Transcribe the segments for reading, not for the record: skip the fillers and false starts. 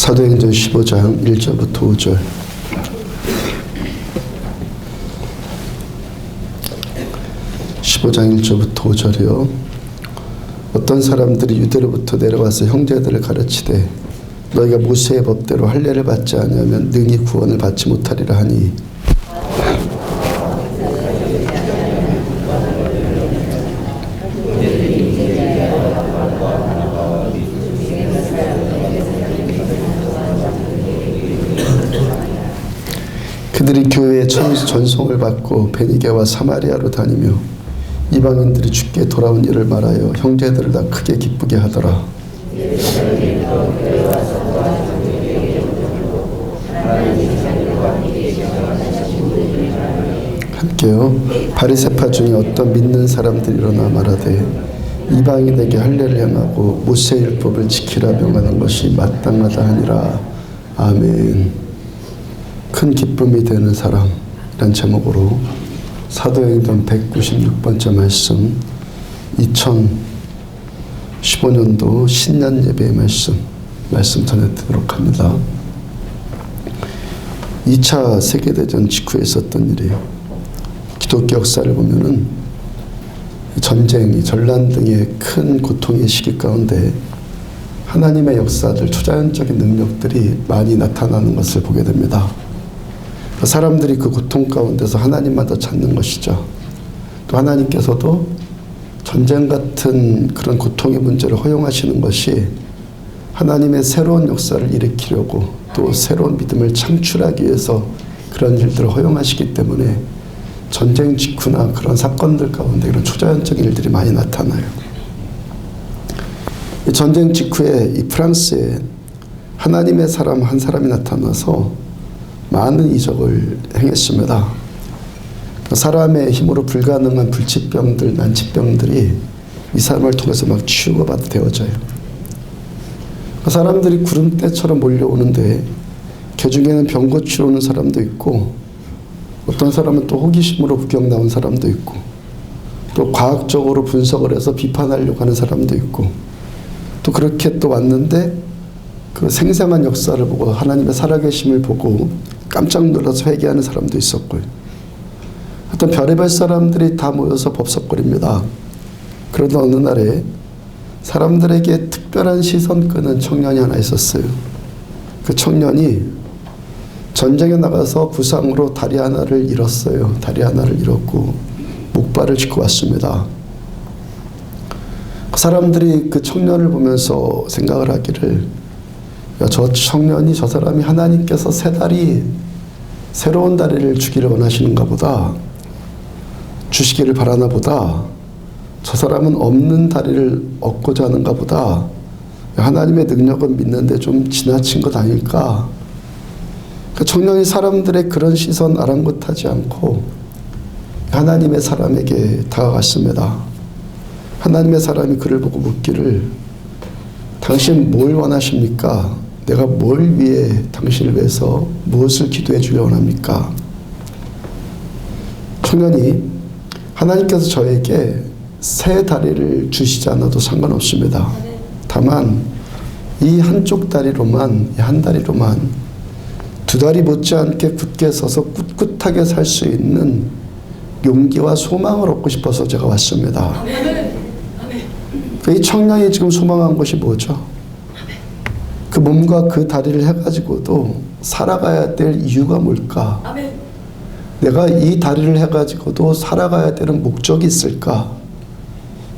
사도행전 15장 1절부터 5절. (15장 1절부터 5절이요) 어떤 사람들이 유대로부터 내려와서 형제들을 가르치되 너희가 모세의 법대로 할례를 받지 아니하면 능히 구원을 받지 못하리라 하니 그들이 교회에 전송을 받고 베니게와 사마리아로 다니며 이방인들이 주께 돌아온 일을 말하여 형제들을 다 크게 기쁘게 하더라. 함께요. 바리새파 중에 어떤 믿는 사람들이 일어나 말하되 이방인에게 할례를 행하고 모세의 율법을 지키라 명하는 것이 마땅하다 하니라. 아멘. 큰 기쁨이 되는 사람이란 제목으로 사도행전 196번째 말씀, 2015년도 신년 예배의 말씀 전해드리도록 합니다. 2차 세계대전 직후에 있었던 일이에요. 기독교 역사를 보면은 전쟁, 전란 등의 큰 고통의 시기 가운데 하나님의 역사들, 초자연적인 능력들이 많이 나타나는 것을 보게 됩니다. 사람들이 그 고통 가운데서 하나님만 더 찾는 것이죠. 또 하나님께서도 전쟁 같은 그런 고통의 문제를 허용하시는 것이 하나님의 새로운 역사를 일으키려고 또 새로운 믿음을 창출하기 위해서 그런 일들을 허용하시기 때문에 전쟁 직후나 그런 사건들 가운데 이런 초자연적인 일들이 많이 나타나요. 이 전쟁 직후에 이 프랑스에 하나님의 사람 한 사람이 나타나서 많은 이적을 행했습니다. 사람의 힘으로 불가능한 불치병들, 난치병들이 이 사람을 통해서 막 치유가 되어져요. 사람들이 구름대처럼 몰려오는데 그 중에는 병 고치러 오는 사람도 있고 어떤 사람은 또 호기심으로 구경 나온 사람도 있고 또 과학적으로 분석을 해서 비판하려고 하는 사람도 있고 또 그렇게 또 왔는데 그 생생한 역사를 보고 하나님의 살아계심을 보고 깜짝 놀라서 회개하는 사람도 있었고요. 어떤 별의별 사람들이 다 모여서 법석거립니다. 그러다 어느 날에 사람들에게 특별한 시선 끄는 청년이 하나 있었어요. 그 청년이 전쟁에 나가서 부상으로 다리 하나를 잃었어요. 다리 하나를 잃었고 목발을 짚고 왔습니다. 그 사람들이 그 청년을 보면서 생각을 하기를 저 청년이, 저 사람이 하나님께서 새로운 다리를 주기를 원하시는가 보다, 주시기를 바라나 보다, 저 사람은 없는 다리를 얻고자 하는가 보다, 하나님의 능력은 믿는데 좀 지나친 것 아닐까. 그 청년이 사람들의 그런 시선 아랑곳하지 않고 하나님의 사람에게 다가갔습니다. 하나님의 사람이 그를 보고 묻기를 당신 뭘 원하십니까? 내가 뭘 위해 당신을 위해서 무엇을 기도해 주려 원합니까? 청년이 하나님께서 저에게 새 다리를 주시지 않아도 상관없습니다. 다만 이 한쪽 다리로만, 이 한 다리로만 두 다리 못지않게 굳게 서서 꿋꿋하게 살 수 있는 용기와 소망을 얻고 싶어서 제가 왔습니다. 이 청년이 지금 소망한 것이 뭐죠? 그 몸과 그 다리를 해가지고도 살아가야 될 이유가 뭘까? 내가 이 다리를 해가지고도 살아가야 되는 목적이 있을까?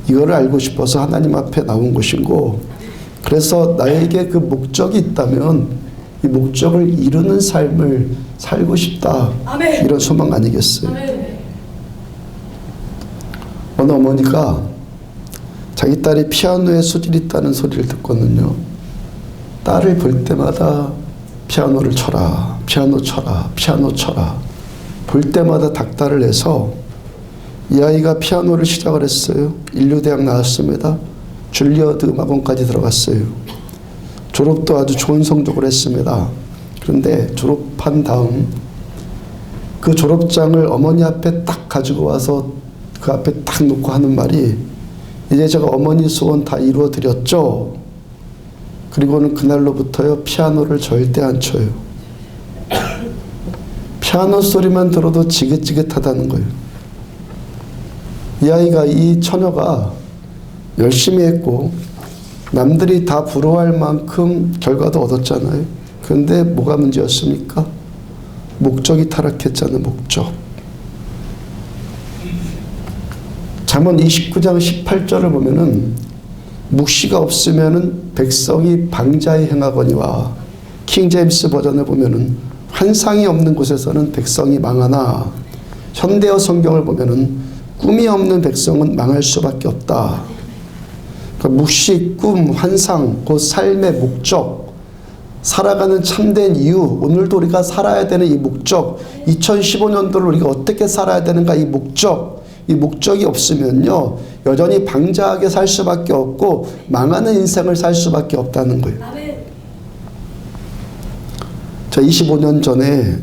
이거를 알고 싶어서 하나님 앞에 나온 것이고, 그래서 나에게 그 목적이 있다면 이 목적을 이루는 삶을 살고 싶다. 이런 소망 아니겠어요? 어느 어머니가 자기 딸이 피아노에 소질이 있다는 소리를 듣거든요. 딸을 볼 때마다 피아노를 쳐라, 피아노 쳐라, 피아노 쳐라. 볼 때마다 닥달을 해서 이 아이가 피아노를 시작을 했어요. 인류대학 나왔습니다. 줄리어드 음악원까지 들어갔어요. 졸업도 아주 좋은 성적을 했습니다. 그런데 졸업한 다음 그 졸업장을 어머니 앞에 딱 가지고 와서 그 앞에 딱 놓고 하는 말이 이제 제가 어머니 소원 다 이루어 드렸죠. 그리고는 그날로부터요 피아노를 절대 안 쳐요. 피아노 소리만 들어도 지긋지긋하다는 거예요. 이 처녀가 열심히 했고 남들이 다 부러워할 만큼 결과도 얻었잖아요. 그런데 뭐가 문제였습니까? 목적이 타락했잖아요. 목적. 잠언 29장 18절을 보면은 묵시가 없으면은 백성이 방자히 행하거니와 킹제임스 버전을 보면은 환상이 없는 곳에서는 백성이 망하나 현대어 성경을 보면은 꿈이 없는 백성은 망할 수밖에 없다. 그러니까 묵시, 꿈, 환상, 그 삶의 목적, 살아가는 참된 이유, 오늘도 우리가 살아야 되는 이 목적, 2015년도를 우리가 어떻게 살아야 되는가 이 목적, 이 목적이 없으면요 여전히 방자하게 살 수밖에 없고 망하는 인생을 살 수밖에 없다는 거예요. 자, 25년 전에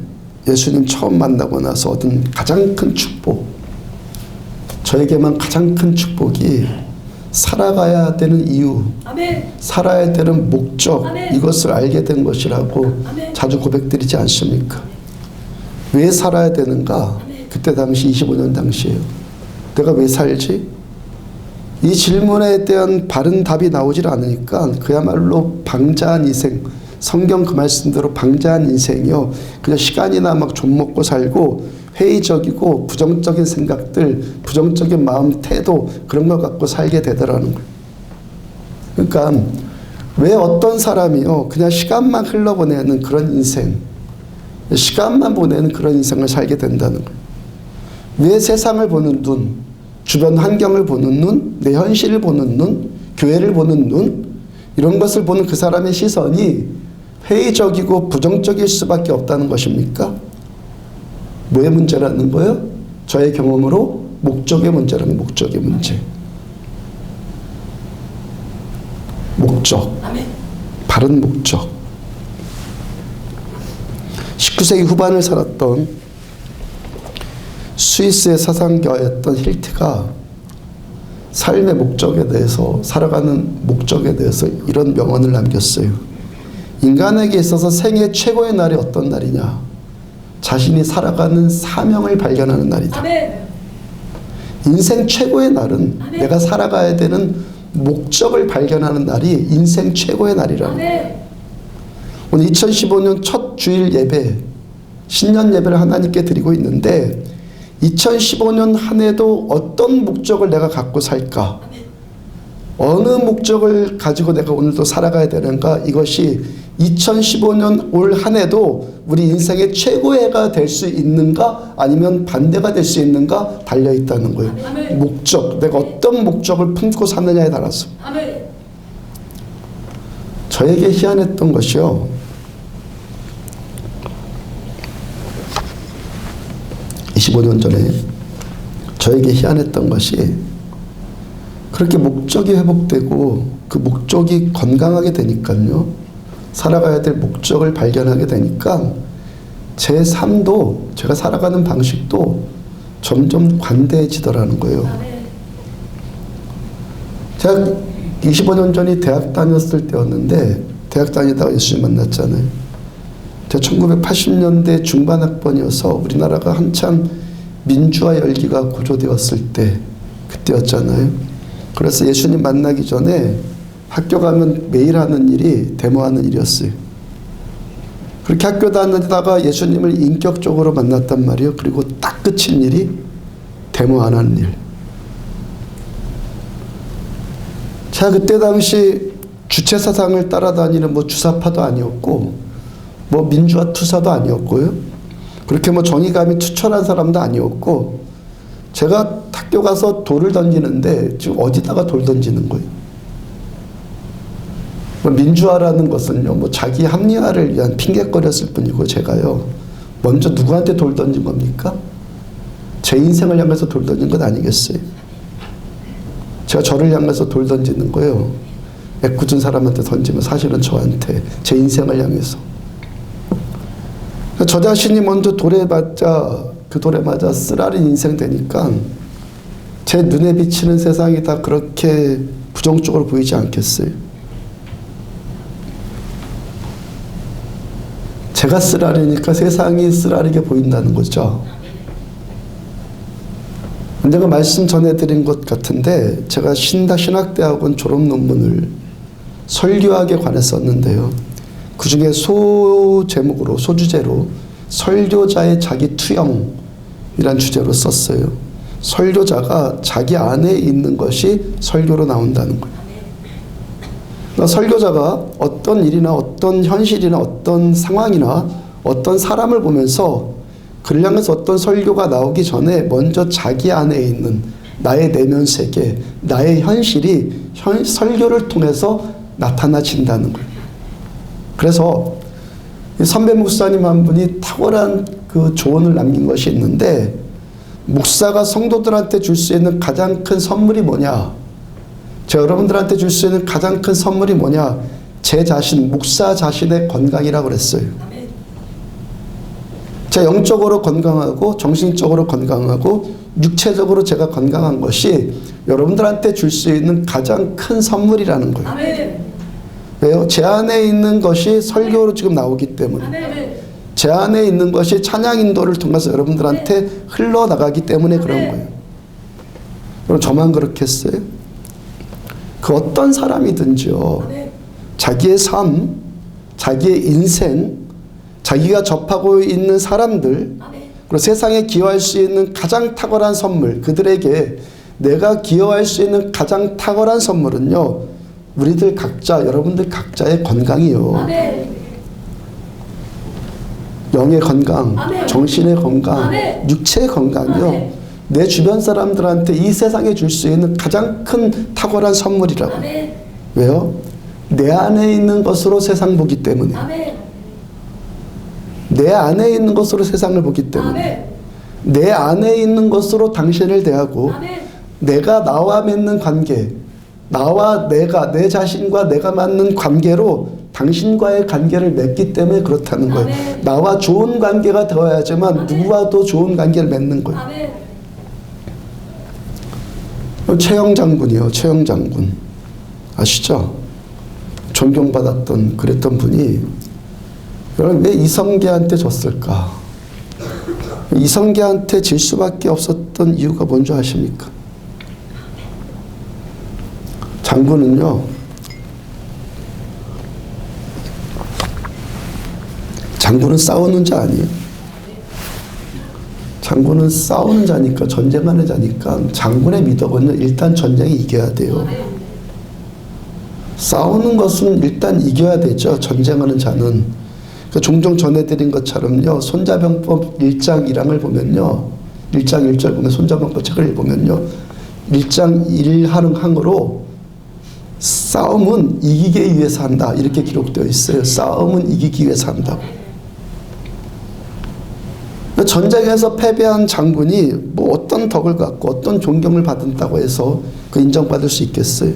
예수님 처음 만나고 나서 얻은 가장 큰 축복, 저에게만 가장 큰 축복이 살아가야 되는 이유, 아멘. 살아야 되는 목적, 아멘. 이것을 알게 된 것이라고 아멘. 자주 고백드리지 않습니까? 왜 살아야 되는가? 아멘. 그때 당시 25년 당시에요. 내가 왜 살지? 이 질문에 대한 바른 답이 나오질 않으니까 그야말로 방자한 인생, 성경 그 말씀대로 방자한 인생이요. 그냥 시간이나 막 좀 먹고 살고 회의적이고 부정적인 생각들, 부정적인 마음, 태도 그런 걸 갖고 살게 되더라는 거예요. 그러니까 왜 어떤 사람이요 그냥 시간만 흘러보내는 그런 인생, 시간만 보내는 그런 인생을 살게 된다는 거예요. 왜 세상을 보는 눈, 주변 환경을 보는 눈, 내 현실을 보는 눈, 교회를 보는 눈, 이런 것을 보는 그 사람의 시선이 회의적이고 부정적일 수밖에 없다는 것입니까? 뭐의 문제라는 거예요? 저의 경험으로 목적의 문제라는 목적의 문제. 목적. 바른 목적. 19세기 후반을 살았던 스위스의 사상가였던 힐트가 삶의 목적에 대해서, 살아가는 목적에 대해서 이런 명언을 남겼어요. 인간에게 있어서 생애 최고의 날이 어떤 날이냐? 자신이 살아가는 사명을 발견하는 날이다. 아멘. 인생 최고의 날은 아멘. 내가 살아가야 되는 목적을 발견하는 날이 인생 최고의 날이라는 거예요. 오늘 2015년 첫 주일 예배, 신년 예배를 하나님께 드리고 있는데 2015년 한 해도 어떤 목적을 내가 갖고 살까? 어느 목적을 가지고 내가 오늘도 살아가야 되는가? 이것이 2015년 올 한 해도 우리 인생의 최고의 해가 될 수 있는가? 아니면 반대가 될 수 있는가? 달려있다는 거예요. 아멘. 목적, 내가 어떤 목적을 품고 사느냐에 따라서. 아멘. 저에게 희한했던 것이요, 25년 전에 저에게 희한했던 것이 그렇게 목적이 회복되고 그 목적이 건강하게 되니까요, 살아가야 될 목적을 발견하게 되니까 제 삶도, 제가 살아가는 방식도 점점 관대해지더라는 거예요. 제가 25년 전이 대학 다녔을 때였는데, 대학 다니다가 예수님 만났잖아요. 제가 1980년대 중반 학번이어서 우리나라가 한참 민주화 열기가 고조되었을 때, 그때였잖아요. 그래서 예수님 만나기 전에 학교 가면 매일 하는 일이 데모하는 일이었어요. 그렇게 학교 다니다가 예수님을 인격적으로 만났단 말이에요. 그리고 딱 끝인 일이 데모 안 하는 일. 제가 그때 당시 주체 사상을 따라다니는 뭐 주사파도 아니었고, 뭐 민주화 투사도 아니었고요. 그렇게 뭐 정의감이 투철한 사람도 아니었고, 제가 학교 가서 돌을 던지는데 지금 어디다가 돌 던지는 거예요? 민주화라는 것은요, 뭐 자기 합리화를 위한 핑계거렸을 뿐이고, 제가요 먼저 누구한테 돌 던진 겁니까? 제 인생을 향해서 돌 던진 것 아니겠어요? 제가 저를 향해서 돌 던지는 거예요, 애꿎은 사람한테 던지면 사실은 저한테, 제 인생을 향해서. 저 자신이 먼저 돌에 맞자, 그 돌에 맞아 쓰라린 인생 되니까 제 눈에 비치는 세상이 다 그렇게 부정적으로 보이지 않겠어요? 제가 쓰라리니까 세상이 쓰라리게 보인다는 거죠. 제가 말씀 전해드린 것 같은데 제가 신학대학원 졸업 논문을 설교학에 관해 썼는데요. 그 중에 소제목으로 소주제로 설교자의 자기 투영이란 주제로 썼어요. 설교자가 자기 안에 있는 것이 설교로 나온다는 거예요. 그러니까 설교자가 어떤 일이나 어떤 현실이나 어떤 상황이나 어떤 사람을 보면서 그를 향해서 어떤 설교가 나오기 전에 먼저 자기 안에 있는 나의 내면 세계, 나의 현실이 설교를 통해서 나타나진다는 거예요. 그래서 선배 목사님 한 분이 탁월한 그 조언을 남긴 것이 있는데, 목사가 성도들한테 줄 수 있는 가장 큰 선물이 뭐냐? 제가 여러분들한테 줄 수 있는 가장 큰 선물이 뭐냐? 제 자신, 목사 자신의 건강이라고 그랬어요. 제가 영적으로 건강하고 정신적으로 건강하고 육체적으로 제가 건강한 것이 여러분들한테 줄 수 있는 가장 큰 선물이라는 거예요. 아멘. 왜요? 제 안에 있는 것이 설교로 지금 나오기 때문에, 아멘. 제 안에 있는 것이 찬양 인도를 통해서 여러분들한테 흘러나가기 때문에 그런 거예요. 그럼 저만 그렇게 했어요? 그 어떤 사람이든지요, 자기의 삶, 자기의 인생, 자기가 접하고 있는 사람들, 그리고 세상에 기여할 수 있는 가장 탁월한 선물, 그들에게 내가 기여할 수 있는 가장 탁월한 선물은요, 우리들 각자, 여러분들 각자의 건강이요. 아멘. 영의 건강, 아멘. 정신의 건강, 아멘. 육체의 건강이요. 아멘. 내 주변 사람들한테 이 세상에 줄 수 있는 가장 큰 탁월한 선물이라고. 아멘. 왜요? 내 안에 있는 것으로 세상 보기 때문에. 아멘. 내 안에 있는 것으로 세상을 보기 때문에. 아멘. 내 안에 있는 것으로 당신을 대하고, 아멘. 내가 나와 맺는 관계, 나와 내가, 내 자신과 내가 맞는 관계로 당신과의 관계를 맺기 때문에 그렇다는 거예요. 아멘. 나와 좋은 관계가 되어야지만 아멘. 누구와도 좋은 관계를 맺는 거예요. 아멘. 최영 장군이요. 최영 장군 아시죠? 존경받았던 그랬던 분이, 여러분 왜 이성계한테 졌을까? 이성계한테 질 수밖에 없었던 이유가 뭔지 아십니까? 장군은요, 장군은 싸우는 자 아니에요. 장군은 싸우는 자니까, 전쟁하는 자니까 장군의 미덕은요, 일단 전쟁에 이겨야 돼요. 싸우는 것은 일단 이겨야 되죠. 전쟁하는 자는. 그러니까 종종 전해드린 것처럼요, 손자병법 1장 1항을 보면요, 1장 1절 보면 손자병법 책을 보면요, 1장 1항으로 싸움은 이기기 위해서 한다 이렇게 기록되어 있어요. 싸움은 이기기 위해서 한다고. 전쟁에서 패배한 장군이 뭐 어떤 덕을 갖고 어떤 존경을 받았다고 해서 그 인정받을 수 있겠어요?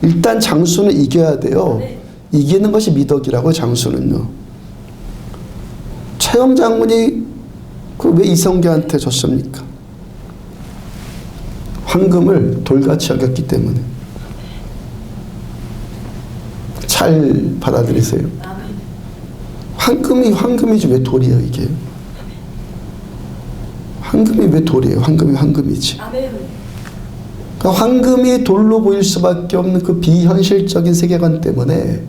일단 장수는 이겨야 돼요. 이기는 것이 미덕이라고. 장수는요. 최영 장군이 그 왜 이성계한테 졌습니까? 황금을 돌같이 여겼기 때문에. 잘 받아들이세요. 황금이지 왜 돌이에요 이게? 황금이 왜 돌이에요? 황금이 황금이지. 그러니까 황금이 돌로 보일 수밖에 없는 그 비현실적인 세계관 때문에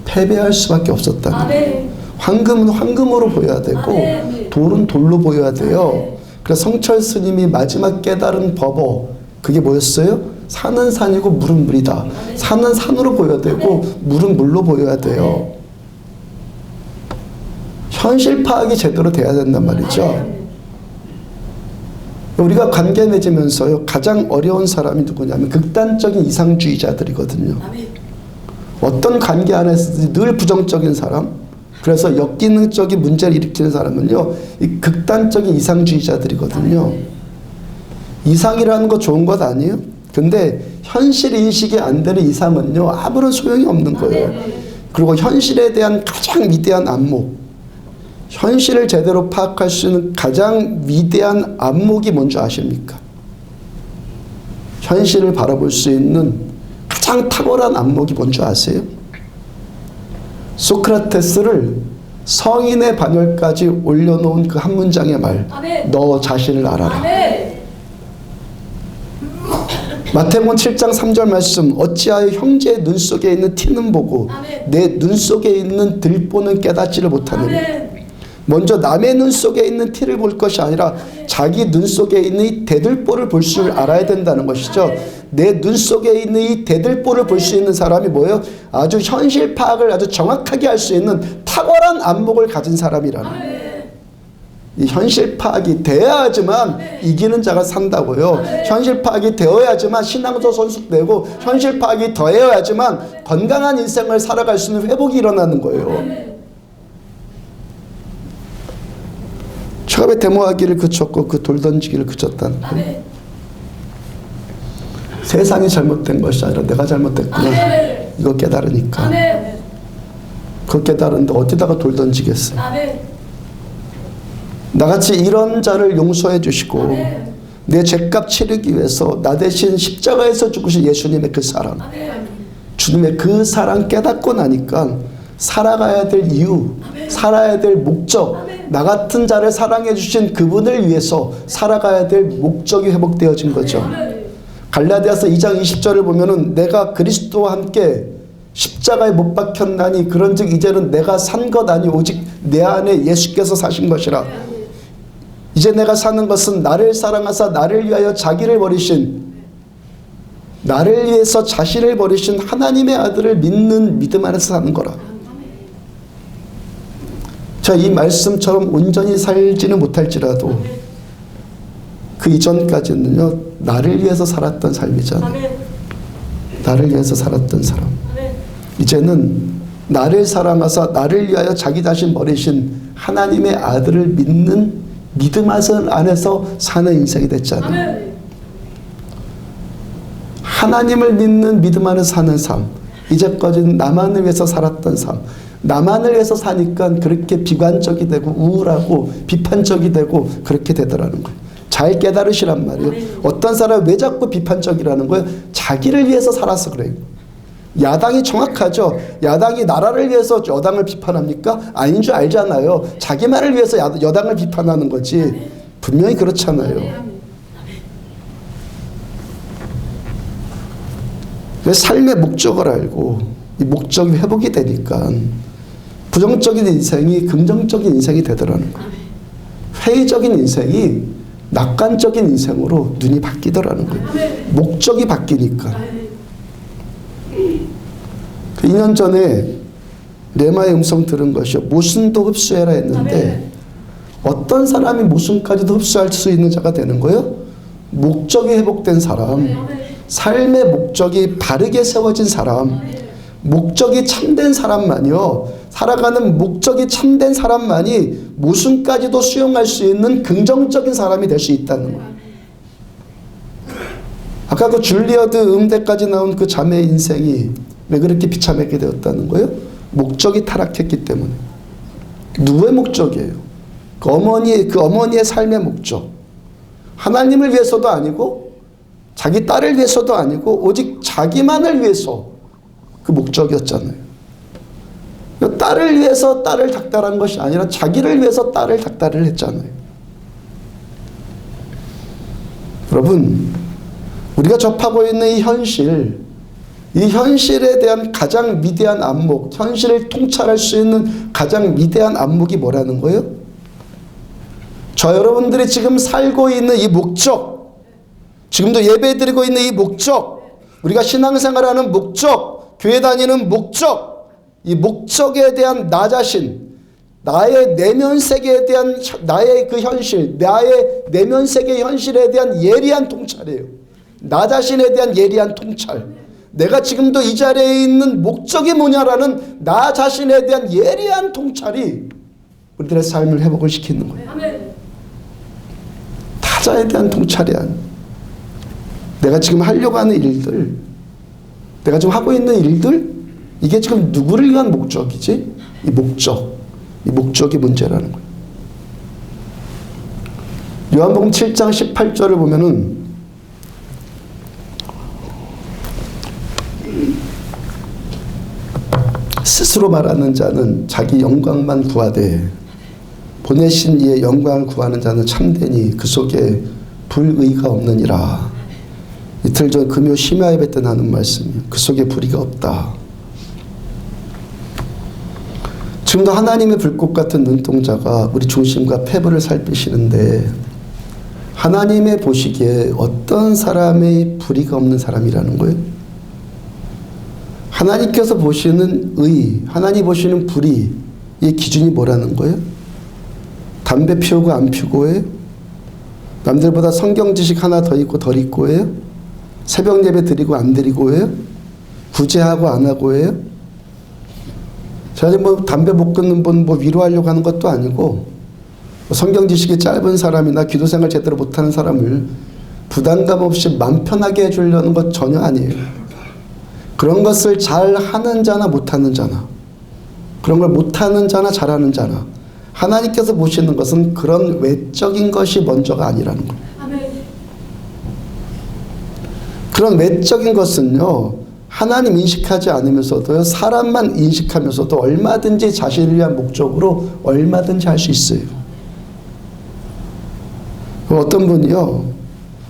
패배할 수밖에 없었다는 거예요. 황금은 황금으로 보여야 되고 돌은 돌로 보여야 돼요. 그래서 성철 스님이 마지막 깨달은 법어, 그게 뭐였어요? 산은 산이고 물은 물이다. 산은 산으로 보여야 되고 물은 물로 보여야 돼요. 현실 파악이 제대로 돼야 된단 말이죠. 우리가 관계 맺으면서요, 가장 어려운 사람이 누구냐면 극단적인 이상주의자들이거든요. 어떤 관계 안에서 늘 부정적인 사람, 그래서 역기능적인 문제를 일으키는 사람은요, 이 극단적인 이상주의자들이거든요. 이상이라는 거 좋은 것 아니에요? 근데 현실 인식이 안 되는 이상은요, 아무런 소용이 없는 거예요. 그리고 현실에 대한 가장 위대한 안목, 현실을 제대로 파악할 수 있는 가장 위대한 안목이 뭔지 아십니까? 현실을 바라볼 수 있는 가장 탁월한 안목이 뭔지 아세요? 소크라테스를 성인의 반열까지 올려놓은 그 한 문장의 말, 아멘. 너 자신을 알아라. 아멘. 마태복음 7장 3절 말씀, 어찌하여 형제의 눈 속에 있는 티는 보고 아멘. 내 눈 속에 있는 들보는 깨닫지를 못하느냐. 아멘. 먼저 남의 눈 속에 있는 티를 볼 것이 아니라 자기 눈 속에 있는 이 대들보를 볼 줄 알아야 된다는 것이죠. 내 눈 속에 있는 이 대들보를 볼 수 있는 사람이 뭐예요? 아주 현실 파악을 아주 정확하게 할 수 있는 탁월한 안목을 가진 사람이라는 거예요. 이 현실 파악이 돼야지만 이기는 자가 산다고요. 현실 파악이 되어야지만 신앙도 성숙되고, 현실 파악이 더해야지만 건강한 인생을 살아갈 수 있는 회복이 일어나는 거예요. 처음에 데모하기를 그쳤고 그 돌 던지기를 그쳤다는 거예요. 세상이 잘못된 것이 아니라 내가 잘못됐구나. 이거 깨달으니까. 그거 깨달은데 어디다가 돌 던지겠어요. 나같이 이런 자를 용서해 주시고 내 죄값 치르기 위해서 나 대신 십자가에서 죽으신 예수님의 그 사랑, 주님의 그 사랑 깨닫고 나니까 살아가야 될 이유, 살아야 될 목적, 나 같은 자를 사랑해 주신 그분을 위해서 살아가야 될 목적이 회복되어진 거죠. 갈라디아서 2장 20절을 보면은 내가 그리스도와 함께 십자가에 못 박혔나니 그런즉 이제는 내가 산 것 아니 오직 내 안에 예수께서 사신 것이라. 이제 내가 사는 것은 나를 사랑하사 나를 위하여 자기를 버리신, 나를 위해서 자신을 버리신 하나님의 아들을 믿는 믿음 안에서 사는 거라. 자, 이 말씀처럼 온전히 살지는 못할지라도 그 이전까지는요, 나를 위해서 살았던 삶이잖아요. 나를 위해서 살았던 사람. 이제는 나를 사랑하사 나를 위하여 자기 자신 버리신 하나님의 아들을 믿는 믿음 안에서 사는 인생이 됐잖아요. 하나님을 믿는 믿음 안에서 사는 삶. 이제까지는 나만을 위해서 살았던 삶. 나만을 위해서 사니까 그렇게 비관적이 되고 우울하고 비판적이 되고 그렇게 되더라는 거예요. 잘 깨달으시란 말이에요. 어떤 사람이 왜 자꾸 비판적이라는 거예요? 자기를 위해서 살아서 그래요. 야당이 정확하죠. 야당이 나라를 위해서 여당을 비판합니까? 아닌 줄 알잖아요. 자기만을 위해서 여당을 비판하는 거지. 분명히 그렇잖아요. 왜 삶의 목적을 알고 이 목적이 회복이 되니까 부정적인 인생이 긍정적인 인생이 되더라는 거예요. 회의적인 인생이 낙관적인 인생으로 눈이 바뀌더라는 거예요. 목적이 바뀌니까. 2년 전에 레마의 음성 들은 것이요. 모순도 흡수해라 했는데 어떤 사람이 모순까지도 흡수할 수 있는 자가 되는 거예요? 목적이 회복된 사람, 삶의 목적이 바르게 세워진 사람, 목적이 참된 사람만이요. 살아가는 목적이 참된 사람만이 모순까지도 수용할 수 있는 긍정적인 사람이 될 수 있다는 거예요. 아까 그 줄리어드 음대까지 나온 그 자매의 인생이 왜 그렇게 비참하게 되었다는 거예요? 목적이 타락했기 때문에. 누구의 목적이에요? 그 어머니의 삶의 목적. 하나님을 위해서도 아니고 자기 딸을 위해서도 아니고 오직 자기만을 위해서 그 목적이었잖아요. 딸을 위해서 딸을 닥달한 것이 아니라 자기를 위해서 딸을 닥달을 했잖아요. 여러분, 우리가 접하고 있는 이 현실에 대한 가장 위대한 안목, 현실을 통찰할 수 있는 가장 위대한 안목이 뭐라는 거예요? 저 여러분들이 지금 살고 있는 이 목적, 지금도 예배드리고 있는 이 목적, 우리가 신앙생활하는 목적, 교회 다니는 목적, 이 목적에 대한 나 자신, 나의 내면 세계에 대한 나의 그 현실, 나의 내면 세계의 현실에 대한 예리한 통찰이에요. 나 자신에 대한 예리한 통찰. 내가 지금도 이 자리에 있는 목적이 뭐냐라는 나 자신에 대한 예리한 통찰이 우리들의 삶을 회복을 시키는 거예요. 타자에 대한 통찰이 아니에요. 내가 지금 하려고 하는 일들, 내가 지금 하고 있는 일들, 이게 지금 누구를 위한 목적이지? 이 목적이 문제라는 거예요. 요한복음 7장 18절을 보면은 스스로 말하는 자는 자기 영광만 구하되 보내신 이의 영광을 구하는 자는 참되니 그 속에 불의가 없느니라. 이틀 전 금요 심야 예배 때 나눈 말씀이에요. 그 속에 불의가 없다. 지금도 하나님의 불꽃 같은 눈동자가 우리 중심과 폐부를 살피시는데 하나님의 보시기에 어떤 사람의 불의가 없는 사람이라는 거예요? 하나님께서 보시는 의, 하나님 보시는 불의, 이 기준이 뭐라는 거예요? 담배 피우고 안 피우고예요? 남들보다 성경 지식 하나 더 있고 덜 있고예요? 새벽 예배 드리고 안 드리고예요? 구제하고 안 하고예요? 제가 뭐 담배 못 끊는 분 뭐 위로하려고 하는 것도 아니고 성경 지식이 짧은 사람이나 기도 생활 제대로 못하는 사람을 부담감 없이 맘 편하게 해주려는 것 전혀 아니에요. 그런 것을 잘 하는 자나 못하는 자나 그런 걸 못하는 자나 잘하는 자나 하나님께서 보시는 것은 그런 외적인 것이 먼저가 아니라는 거예요. 그런 외적인 것은요 하나님 인식하지 않으면서도요 사람만 인식하면서도 얼마든지 자신을 위한 목적으로 얼마든지 할 수 있어요. 어떤 분이요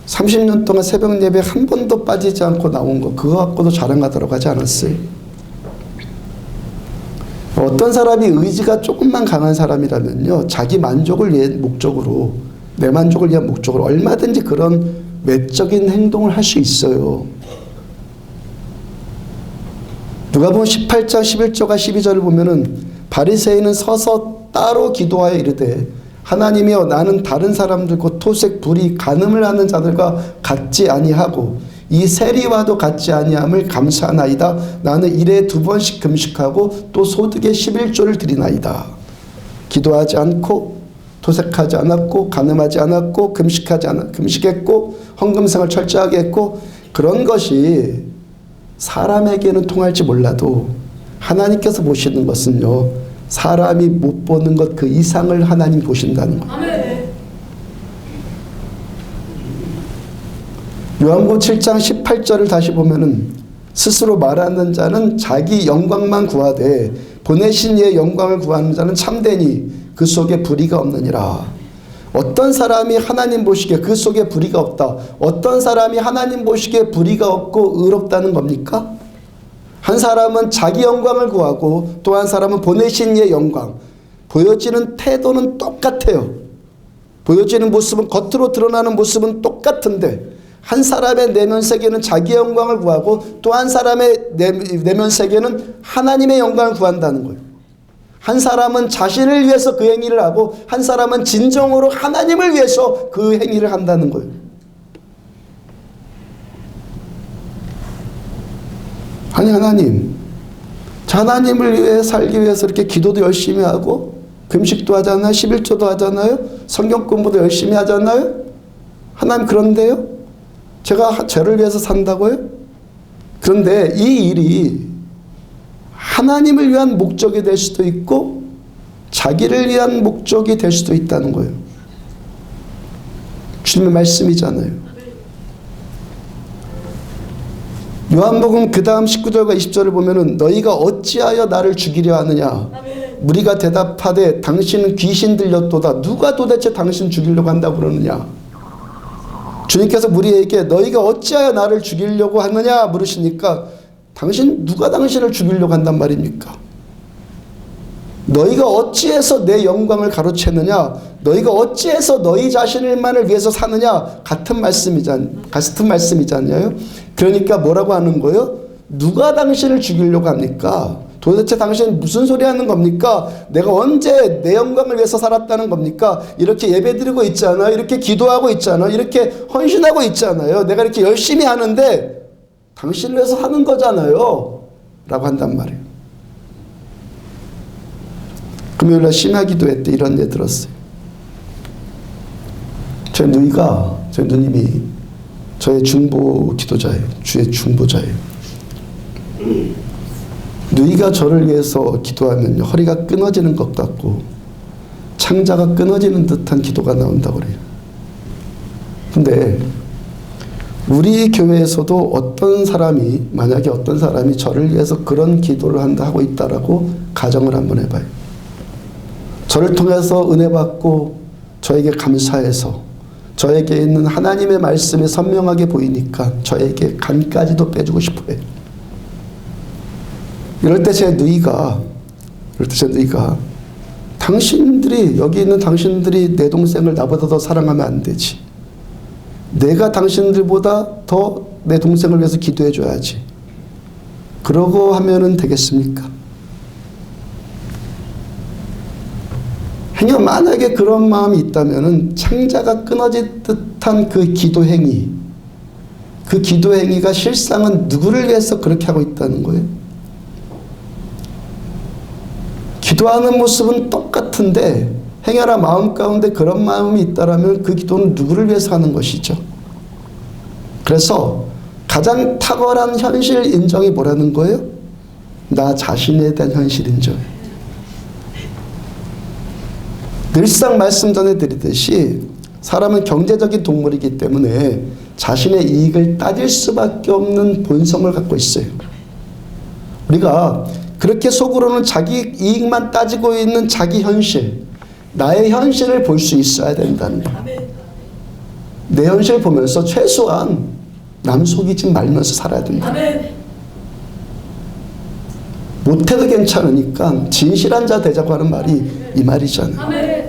30년 동안 새벽 예배 한 번도 빠지지 않고 나온 거 그거 갖고도 자랑하도록 하지 않았어요. 어떤 사람이 의지가 조금만 강한 사람이라면요 자기 만족을 위한 목적으로 내 만족을 위한 목적으로 얼마든지 그런 외적인 행동을 할 수 있어요. 누가복음 18장 11절과 12절을 보면은 바리새인은 서서 따로 기도하여 이르되 하나님이여 나는 다른 사람들 곧 토색 불의 간음을 하는 자들과 같지 아니하고 이 세리와도 같지 아니함을 감사하나이다. 나는 일에 2번씩 금식하고 또 소득의 11조를 드리나이다. 기도하지 않고 토색하지 않았고 간음하지 않았고 금식했고 헌금생활 철저하게 했고 그런 것이 사람에게는 통할지 몰라도 하나님께서 보시는 것은요 사람이 못 보는 것 그 이상을 하나님 보신다는 거예요. 아멘. 요한복음 7장 18절을 다시 보면은 스스로 말하는 자는 자기 영광만 구하되 보내신 이의 영광을 구하는 자는 참되니 그 속에 불의가 없느니라. 어떤 사람이 하나님 보시기에 그 속에 불의가 없다. 어떤 사람이 하나님 보시기에 불의가 없고 의롭다는 겁니까? 한 사람은 자기 영광을 구하고 또 한 사람은 보내신 이의 영광. 보여지는 태도는 똑같아요. 보여지는 모습은 겉으로 드러나는 모습은 똑같은데 한 사람의 내면 세계는 자기 영광을 구하고 또 한 사람의 내면 세계는 하나님의 영광을 구한다는 거예요. 한 사람은 자신을 위해서 그 행위를 하고 한 사람은 진정으로 하나님을 위해서 그 행위를 한다는 거예요. 아니 하나님, 하나님을 위해 살기 위해서 이렇게 기도도 열심히 하고 금식도 하잖아요. 11조도 하잖아요. 성경 공부도 열심히 하잖아요. 하나님 그런데요. 제가 죄를 위해서 산다고요? 그런데 이 일이 하나님을 위한 목적이 될 수도 있고 자기를 위한 목적이 될 수도 있다는 거예요. 주님의 말씀이잖아요. 요한복음 그 다음 19절과 20절을 보면은 너희가 어찌하여 나를 죽이려 하느냐. 무리가 대답하되 당신은 귀신 들렸도다. 누가 도대체 당신 죽이려고 한다고 그러느냐. 주님께서 무리에게 너희가 어찌하여 나를 죽이려고 하느냐 물으시니까 누가 당신을 죽이려고 한단 말입니까? 너희가 어찌해서 내 영광을 가로채느냐? 너희가 어찌해서 너희 자신만을 위해서 사느냐? 같은 말씀이잖아요. 그러니까 뭐라고 하는 거예요? 누가 당신을 죽이려고 합니까? 도대체 당신은 무슨 소리 하는 겁니까? 내가 언제 내 영광을 위해서 살았다는 겁니까? 이렇게 예배드리고 있잖아요. 이렇게 기도하고 있잖아요. 이렇게 헌신하고 있잖아요. 내가 이렇게 열심히 하는데 당신을 위해서 하는 거잖아요. 라고 한단 말이에요. 금요일날 심야 기도회 때 이런 예 들었어요. 저희 누님이 저의 중보 기도자예요. 주의 중보자예요. 누이가 저를 위해서 기도하면 허리가 끊어지는 것 같고 창자가 끊어지는 듯한 기도가 나온다고 그래요. 근데 우리 교회에서도 만약에 어떤 사람이 저를 위해서 그런 기도를 하고 있다라고 가정을 한번 해봐요. 저를 통해서 은혜 받고 저에게 감사해서 저에게 있는 하나님의 말씀이 선명하게 보이니까 저에게 간까지도 빼주고 싶어요. 이럴 때 제 누이가 여기 있는 당신들이 내 동생을 나보다 더 사랑하면 안 되지. 내가 당신들보다 더 내 동생을 위해서 기도해 줘야지. 그러고 하면은 되겠습니까? 행여 만약에 그런 마음이 있다면은 창자가 끊어질 듯한 그 기도행위가 실상은 누구를 위해서 그렇게 하고 있다는 거예요? 기도하는 모습은 똑같은데 행여나 마음 가운데 그런 마음이 있다라면 그 기도는 누구를 위해서 하는 것이죠? 그래서 가장 탁월한 현실 인정이 뭐라는 거예요? 나 자신에 대한 현실 인정. 늘상 말씀 전해드리듯이 사람은 경제적인 동물이기 때문에 자신의 이익을 따질 수밖에 없는 본성을 갖고 있어요. 우리가 그렇게 속으로는 자기 이익만 따지고 있는 자기 현실, 나의 현실을 볼 수 있어야 된다는 거예요. 내 현실 보면서 최소한 남 속이지 말면서 살아야 된다. 못해도 괜찮으니까 진실한 자 되자고 하는 말이 이 말이잖아요.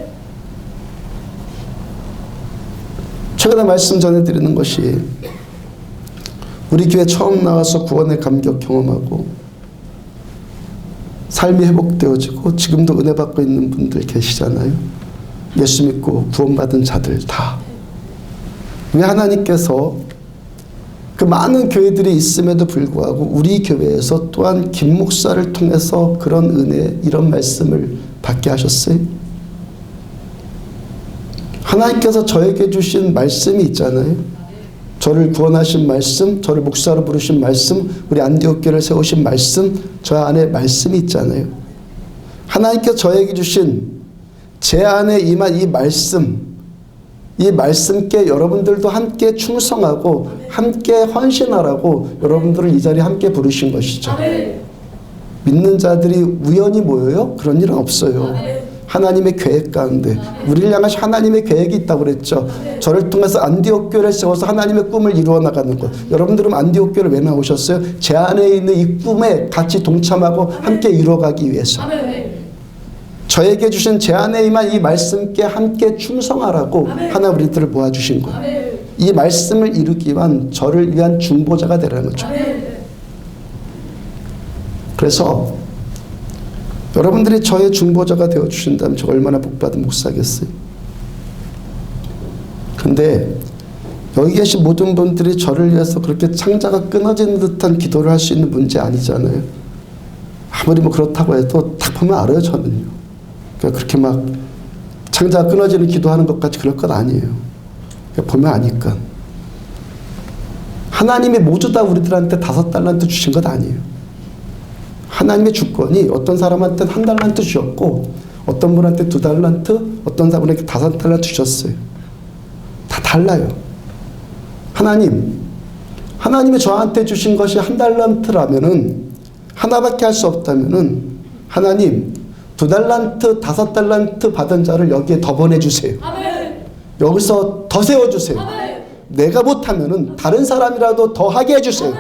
최근에 말씀 전해드리는 것이 우리 교회 처음 나와서 구원의 감격 경험하고 삶이 회복되어지고 지금도 은혜 받고 있는 분들 계시잖아요. 예수 믿고 구원받은 자들 다. 왜 하나님께서 그 많은 교회들이 있음에도 불구하고 우리 교회에서 또한 김 목사를 통해서 그런 은혜, 이런 말씀을 받게 하셨어요? 하나님께서 저에게 주신 말씀이 있잖아요. 저를 구원하신 말씀, 저를 목사로 부르신 말씀, 우리 안디옥 교회를 세우신 말씀, 저 안에 말씀이 있잖아요. 하나님께서 저에게 주신 제 안에 임한 이 말씀께 여러분들도 함께 충성하고 함께 헌신하라고 여러분들을 이 자리에 함께 부르신 것이죠. 믿는 자들이 우연히 모여요? 그런 일은 없어요. 하나님의 계획 가운데 우리를 향하신 하나님의 계획이 있다고 그랬죠. 저를 통해서 안디옥 교회를 세워서 하나님의 꿈을 이루어 나가는 것. 여러분들은 안디옥 교회를 왜 나오셨어요? 제 안에 있는 이 꿈에 같이 동참하고 함께 이루어가기 위해서. 저에게 주신 제 안에 임한 이 말씀께 함께 충성하라고 하나 우리들을 모아주신 거예요. 이 말씀을 이루기 위한 저를 위한 중보자가 되라는 거죠. 그래서 여러분들이 저의 중보자가 되어주신다면 저 얼마나 복받은 목사겠어요. 근데 여기 계신 모든 분들이 저를 위해서 그렇게 창자가 끊어지는 듯한 기도를 할 수 있는 문제 아니잖아요. 아무리 뭐 그렇다고 해도 딱 보면 알아요, 저는요. 그러니까 그렇게 막 창자가 끊어지는 기도하는 것까지 그럴 것 아니에요. 보면 아니까. 하나님이 모두 다 우리들한테 5달란트 주신 것 아니에요. 하나님의 주권이 어떤 사람한테는 1달란트 주셨고 어떤 분한테 2달란트, 어떤 사람에게 5달란트 주셨어요. 다 달라요. 하나님이 저한테 주신 것이 1달란트라면은 하나밖에 할 수 없다면은 하나님 2달란트, 5달란트 받은 자를 여기에 더 보내주세요. 여기서 더 세워주세요. 내가 못하면은 다른 사람이라도 더 하게 해주세요.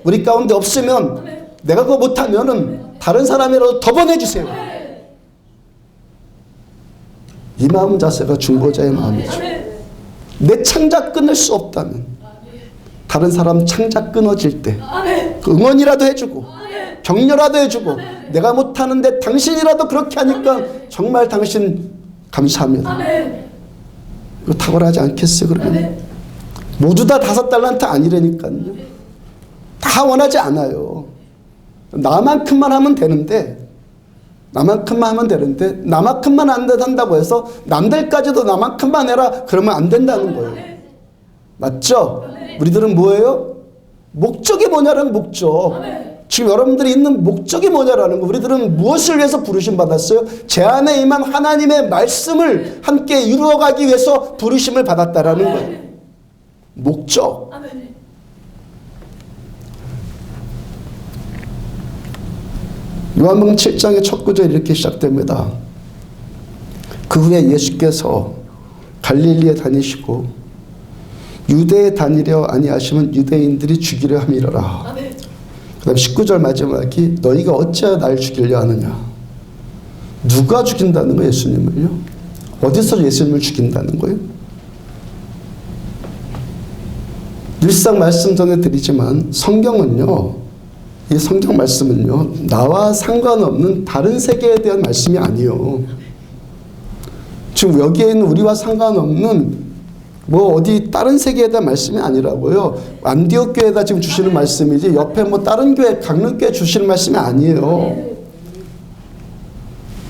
우리 가운데 없으면 내가 그거 못하면은 다른 사람이라도 더 보내주세요. 이 마음 자세가 중보자의 마음이죠. 내 창자 끊을 수 없다면 다른 사람 창자 끊어질 때 그 응원이라도 해주고 격려라도 해주고 내가 못하는데 당신이라도 그렇게 하니까 정말 당신 감사합니다. 이거 탁월하지 않겠어요? 그러면 모두 다 5달란트 아니라니까요. 다 원하지 않아요. 나만큼만 하면 되는데 나만큼만 안 한다고 해서 남들까지도 나만큼만 해라 그러면 안 된다는 거예요. 맞죠? 우리들은 뭐예요? 목적이 뭐냐라는 목적. 지금 여러분들이 있는 목적이 뭐냐라는 거. 우리들은 무엇을 위해서 부르심 받았어요? 제 안에 임한 하나님의 말씀을 함께 이루어가기 위해서 부르심을 받았다라는 거예요. 목적. 요한복음 7장의 첫 구절이 이렇게 시작됩니다. 그 후에 예수께서 갈릴리에 다니시고 유대에 다니려 아니하시면 유대인들이 죽이려 함이러라. 그 다음 19절 마지막이 너희가 어찌하여 날 죽이려 하느냐. 누가 죽인다는 거예요? 예수님을요? 어디서 예수님을 죽인다는 거예요? 늘상 말씀 전해드리지만 성경은요, 이 성경 말씀은요, 나와 상관없는 다른 세계에 대한 말씀이 아니에요. 지금 여기에 있는 우리와 상관없는 뭐 어디 다른 세계에 대한 말씀이 아니라고요. 안디옥 교회에다 지금 주시는 말씀이지 옆에 뭐 다른 교회, 강릉교회 주시는 말씀이 아니에요.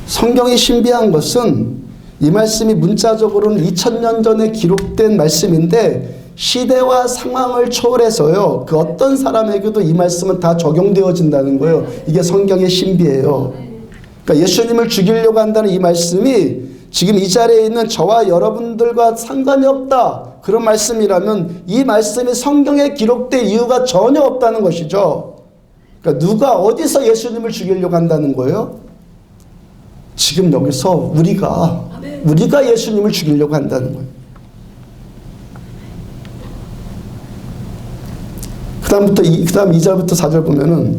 성경이 신비한 것은 이 말씀이 문자적으로는 2000년 전에 기록된 말씀인데 시대와 상황을 초월해서요, 그 어떤 사람에게도 이 말씀은 다 적용되어진다는 거예요. 이게 성경의 신비예요. 그러니까 예수님을 죽이려고 한다는 이 말씀이 지금 이 자리에 있는 저와 여러분들과 상관이 없다, 그런 말씀이라면 이 말씀이 성경에 기록될 이유가 전혀 없다는 것이죠. 그러니까 누가 어디서 예수님을 죽이려고 한다는 거예요? 지금 여기서 우리가 예수님을 죽이려고 한다는 거예요. 그 다음 2절부터 4절 보면은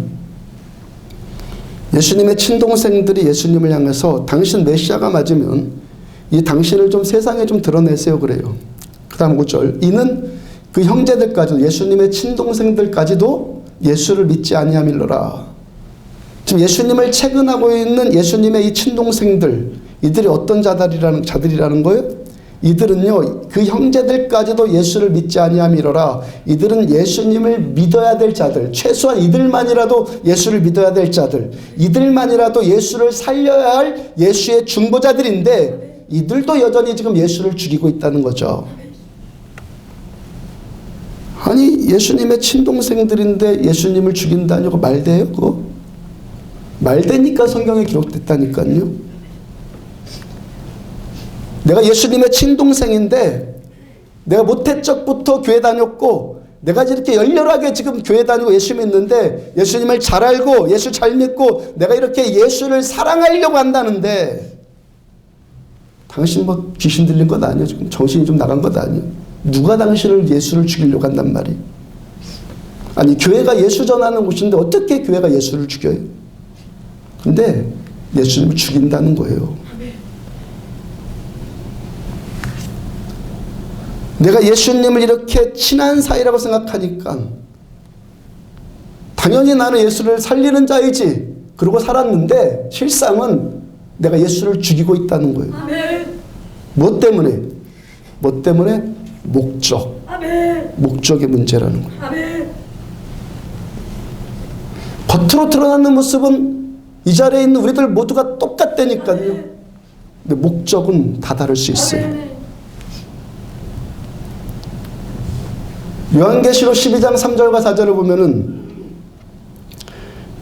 예수님의 친동생들이 예수님을 향해서 당신 메시아가 맞으면 이 당신을 좀 세상에 좀 드러내세요 그래요. 그 다음 5절 이는 그 형제들까지도 예수님의 친동생들까지도 예수를 믿지 아니함일러라. 지금 예수님을 채근하고 있는 예수님의 이 친동생들, 이들이 어떤 자들이라는 거예요? 이들은요, 그 형제들까지도 예수를 믿지 아니함이로라. 이들은 예수님을 믿어야 될 자들, 최소한 이들만이라도 예수를 믿어야 될 자들, 이들만이라도 예수를 살려야 할 예수의 중보자들인데 이들도 여전히 지금 예수를 죽이고 있다는 거죠. 아니, 예수님의 친동생들인데 예수님을 죽인다니고 말돼요? 그거? 말되니까 성경에 기록됐다니까요. 내가 예수님의 친동생인데 내가 모태 적부터 교회 다녔고 내가 이렇게 열렬하게 지금 교회 다니고 예수 믿는데 예수님을 잘 알고 예수 잘 믿고 내가 이렇게 예수를 사랑하려고 한다는데 당신 뭐 귀신 들린 것 아니에요? 지금 정신이 좀 나간 것 아니에요? 누가 당신을 예수를 죽이려고 한단 말이에요? 아니, 교회가 예수 전하는 곳인데 어떻게 교회가 예수를 죽여요? 근데 예수님을 죽인다는 거예요. 내가 예수님을 이렇게 친한 사이라고 생각하니까 당연히 나는 예수를 살리는 자이지 그러고 살았는데 실상은 내가 예수를 죽이고 있다는 거예요. 뭐 때문에? 뭐 때문에? 목적. 목적의 문제라는 거예요. 겉으로 드러나는 모습은 이 자리에 있는 우리들 모두가 똑같다니까요. 근데 목적은 다 다를 수 있어요. 요한계시록 12장 3절과 4절을 보면은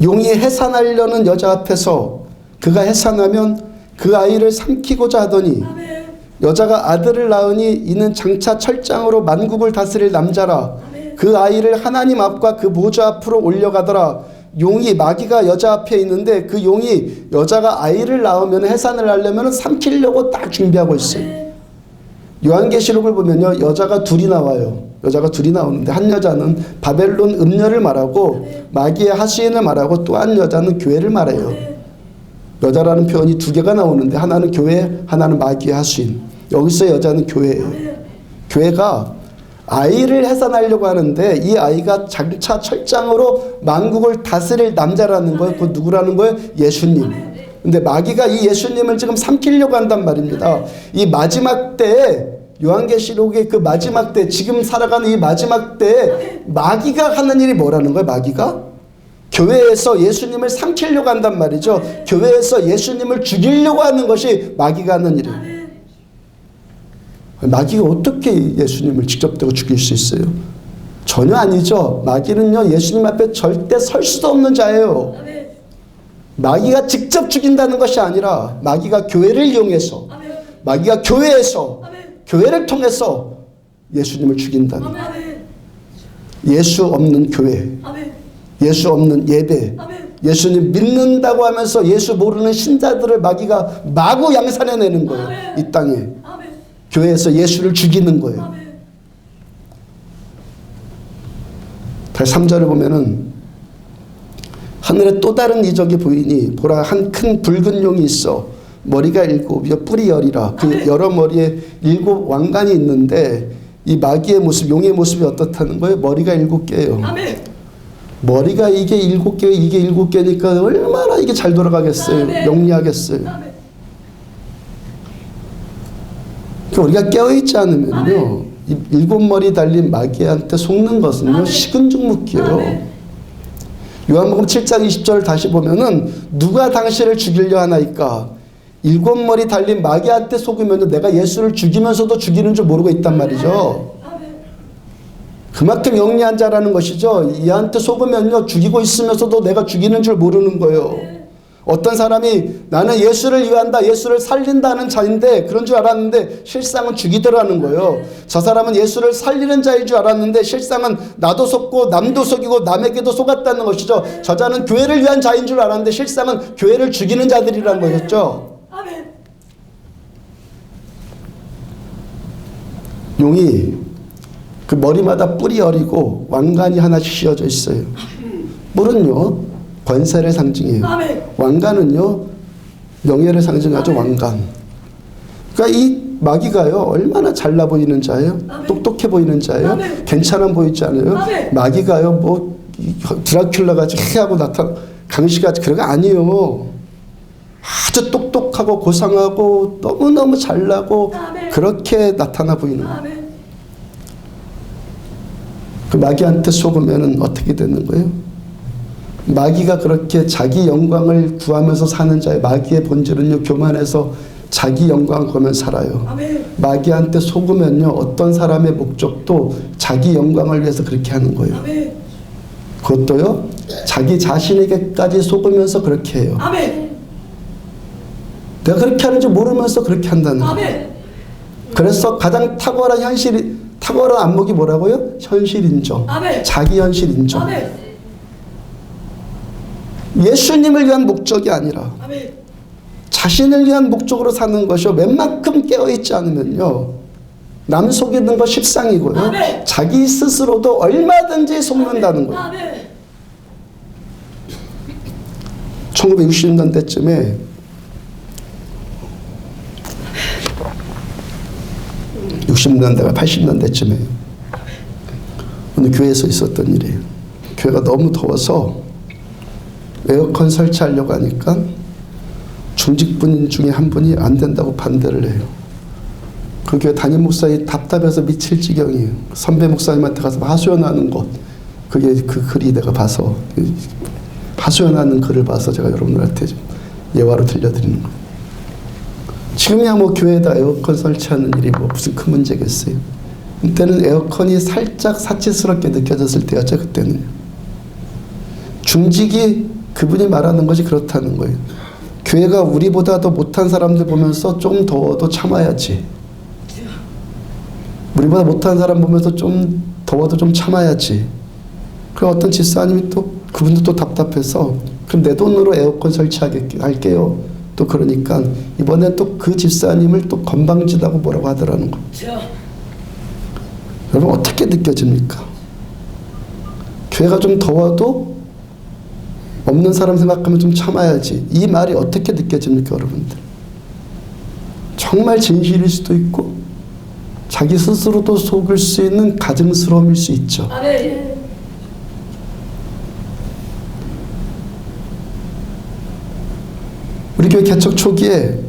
용이 해산하려는 여자 앞에서 그가 해산하면 그 아이를 삼키고자 하더니 여자가 아들을 낳으니 이는 장차 철장으로 만국을 다스릴 남자라. 그 아이를 하나님 앞과 그 보좌 앞으로 올려가더라. 용이, 마귀가 여자 앞에 있는데 그 용이 여자가 아이를 낳으면 해산을 하려면 삼키려고 딱 준비하고 있어요. 요한계시록을 보면요, 여자가 둘이 나와요. 여자가 둘이 나오는데 한 여자는 바벨론 음녀를 말하고 마귀의 하수인을 말하고 또 한 여자는 교회를 말해요. 여자라는 표현이 두 개가 나오는데 하나는 교회, 하나는 마귀의 하수인. 여기서 여자는 교회예요. 교회가 아이를 해산하려고 하는데 이 아이가 장차 철장으로 만국을 다스릴 남자라는 거예요. 그 누구라는 거예요? 예수님. 근데 마귀가 이 예수님을 지금 삼키려고 한단 말입니다. 이 마지막 때에 요한계시록의 그 마지막 때, 지금 살아가는 이 마지막 때에 마귀가 하는 일이 뭐라는 거예요? 마귀가? 교회에서 예수님을 삼키려고 한단 말이죠. 교회에서 예수님을 죽이려고 하는 것이 마귀가 하는 일이에요. 마귀가 어떻게 예수님을 직접적으로 죽일 수 있어요? 전혀 아니죠. 마귀는요, 예수님 앞에 절대 설 수도 없는 자예요. 마귀가 직접 죽인다는 것이 아니라 마귀가 교회를 이용해서, 마귀가 교회에서, 교회를 통해서 예수님을 죽인다는 거예요. 예수 없는 교회, 예수 없는 예배, 예수님 믿는다고 하면서 예수 모르는 신자들을 마귀가 마구 양산해내는 거예요. 이 땅에. 교회에서 예수를 죽이는 거예요. 다시 3절을 보면은 하늘에 또 다른 이적이 보이니 보라 한 큰 붉은 용이 있어 머리가 7이요 뿔이 10이라 그 여러 머리에 7 왕관이 있는데 이 마귀의 모습 용의 모습이 어떻다는 거예요? 머리가 7개예요. 머리가 이게 7개 이게 7개니까 얼마나 이게 잘 돌아가겠어요. 영리하겠어요. 그러니까 우리가 깨어있지 않으면요 이 7머리 달린 마귀한테 속는 것은요 식은죽 먹기예요. 요한복음 7장 20절을 다시 보면은 누가 당신을 죽이려 하나이까 7머리 달린 마귀한테 속으면 내가 예수를 죽이면서도 죽이는 줄 모르고 있단 말이죠. 그만큼 영리한 자라는 것이죠. 이한테 속으면요 죽이고 있으면서도 내가 죽이는 줄 모르는 거예요. 어떤 사람이 나는 예수를 위한다 예수를 살린다는 자인데 그런 줄 알았는데 실상은 죽이더라는 거예요. 저 사람은 예수를 살리는 자일 줄 알았는데 실상은 나도 속고 남도 속이고 남에게도 속았다는 것이죠. 저자는 교회를 위한 자인 줄 알았는데 실상은 교회를 죽이는 자들이라는 거였죠. 용이 그 머리마다 뿔이 어리고 왕관이 하나씩 씌어져 있어요. 뿔은요 권세를 상징해요. 왕관은요 명예를 상징하죠. 왕관. 그러니까 이 마귀가요 얼마나 잘나 보이는 자예요. 똑똑해 보이는 자예요. 괜찮아 보이지 않아요. 마귀가요 뭐 드라큘라같이 해하고 나타나 강시같이 그런 거 아니에요. 아주 똑똑하고 고상하고 너무너무 잘나고 그렇게 나타나 보이는 거예요. 그 마귀한테 속으면 어떻게 되는 거예요? 마귀가 그렇게 자기 영광을 구하면서 사는 자의 마귀의 본질은요 교만해서 자기 영광을 구하면서 살아요. 마귀한테 속으면요 어떤 사람의 목적도 자기 영광을 위해서 그렇게 하는 거예요. 그것도요 자기 자신에게까지 속으면서 그렇게 해요. 내가 그렇게 하는지 모르면서 그렇게 한다는 거예요. 그래서 가장 탁월한 안목이 뭐라고요? 현실 인정. 자기 현실 인정. 예수님을 위한 목적이 아니라 자신을 위한 목적으로 사는 것이요. 웬만큼 깨어있지 않으면요. 남 속이는 거 십상이고요. 자기 스스로도 얼마든지 속는다는 거예요. 1960년대쯤에 (60년대가) (80년대쯤에) 어느 교회에서 있었던 일이에요. 교회가 너무 더워서 에어컨 설치하려고 하니까 중직분 중에 한 분이 안 된다고 반대를 해요. 그 교회 담임 목사님이 답답해서 미칠 지경이에요. 선배 목사님한테 가서 하소연하는 것, 그게 그 글이 내가 봐서 하소연하는 글을 봐서 제가 여러분들한테 좀 예화로 들려드리는 거예요. 지금이야 뭐 교회에다 에어컨 설치하는 일이 뭐 무슨 큰 문제겠어요. 그때는 에어컨이 살짝 사치스럽게 느껴졌을 때였죠. 그때는 중직이 그분이 말하는 것이 그렇다는 거예요. 교회가 우리보다 더 못한 사람들 보면서 좀 더워도 참아야지. 우리보다 못한 사람 보면서 좀 더워도 좀 참아야지. 그리고 어떤 집사님이 또 그분도 또 답답해서 그럼 내 돈으로 에어컨 설치할게요. 또 그러니까 이번엔 또 그 집사님을 또 건방지다고 뭐라고 하더라는 거. 여러분 어떻게 느껴집니까? 교회가 좀 더워도 없는 사람 생각하면 좀 참아야지. 이 말이 어떻게 느껴집니까, 여러분들? 정말 진실일 수도 있고 자기 스스로도 속을 수 있는 가증스러움일 수 있죠. 우리 교회 개척 초기에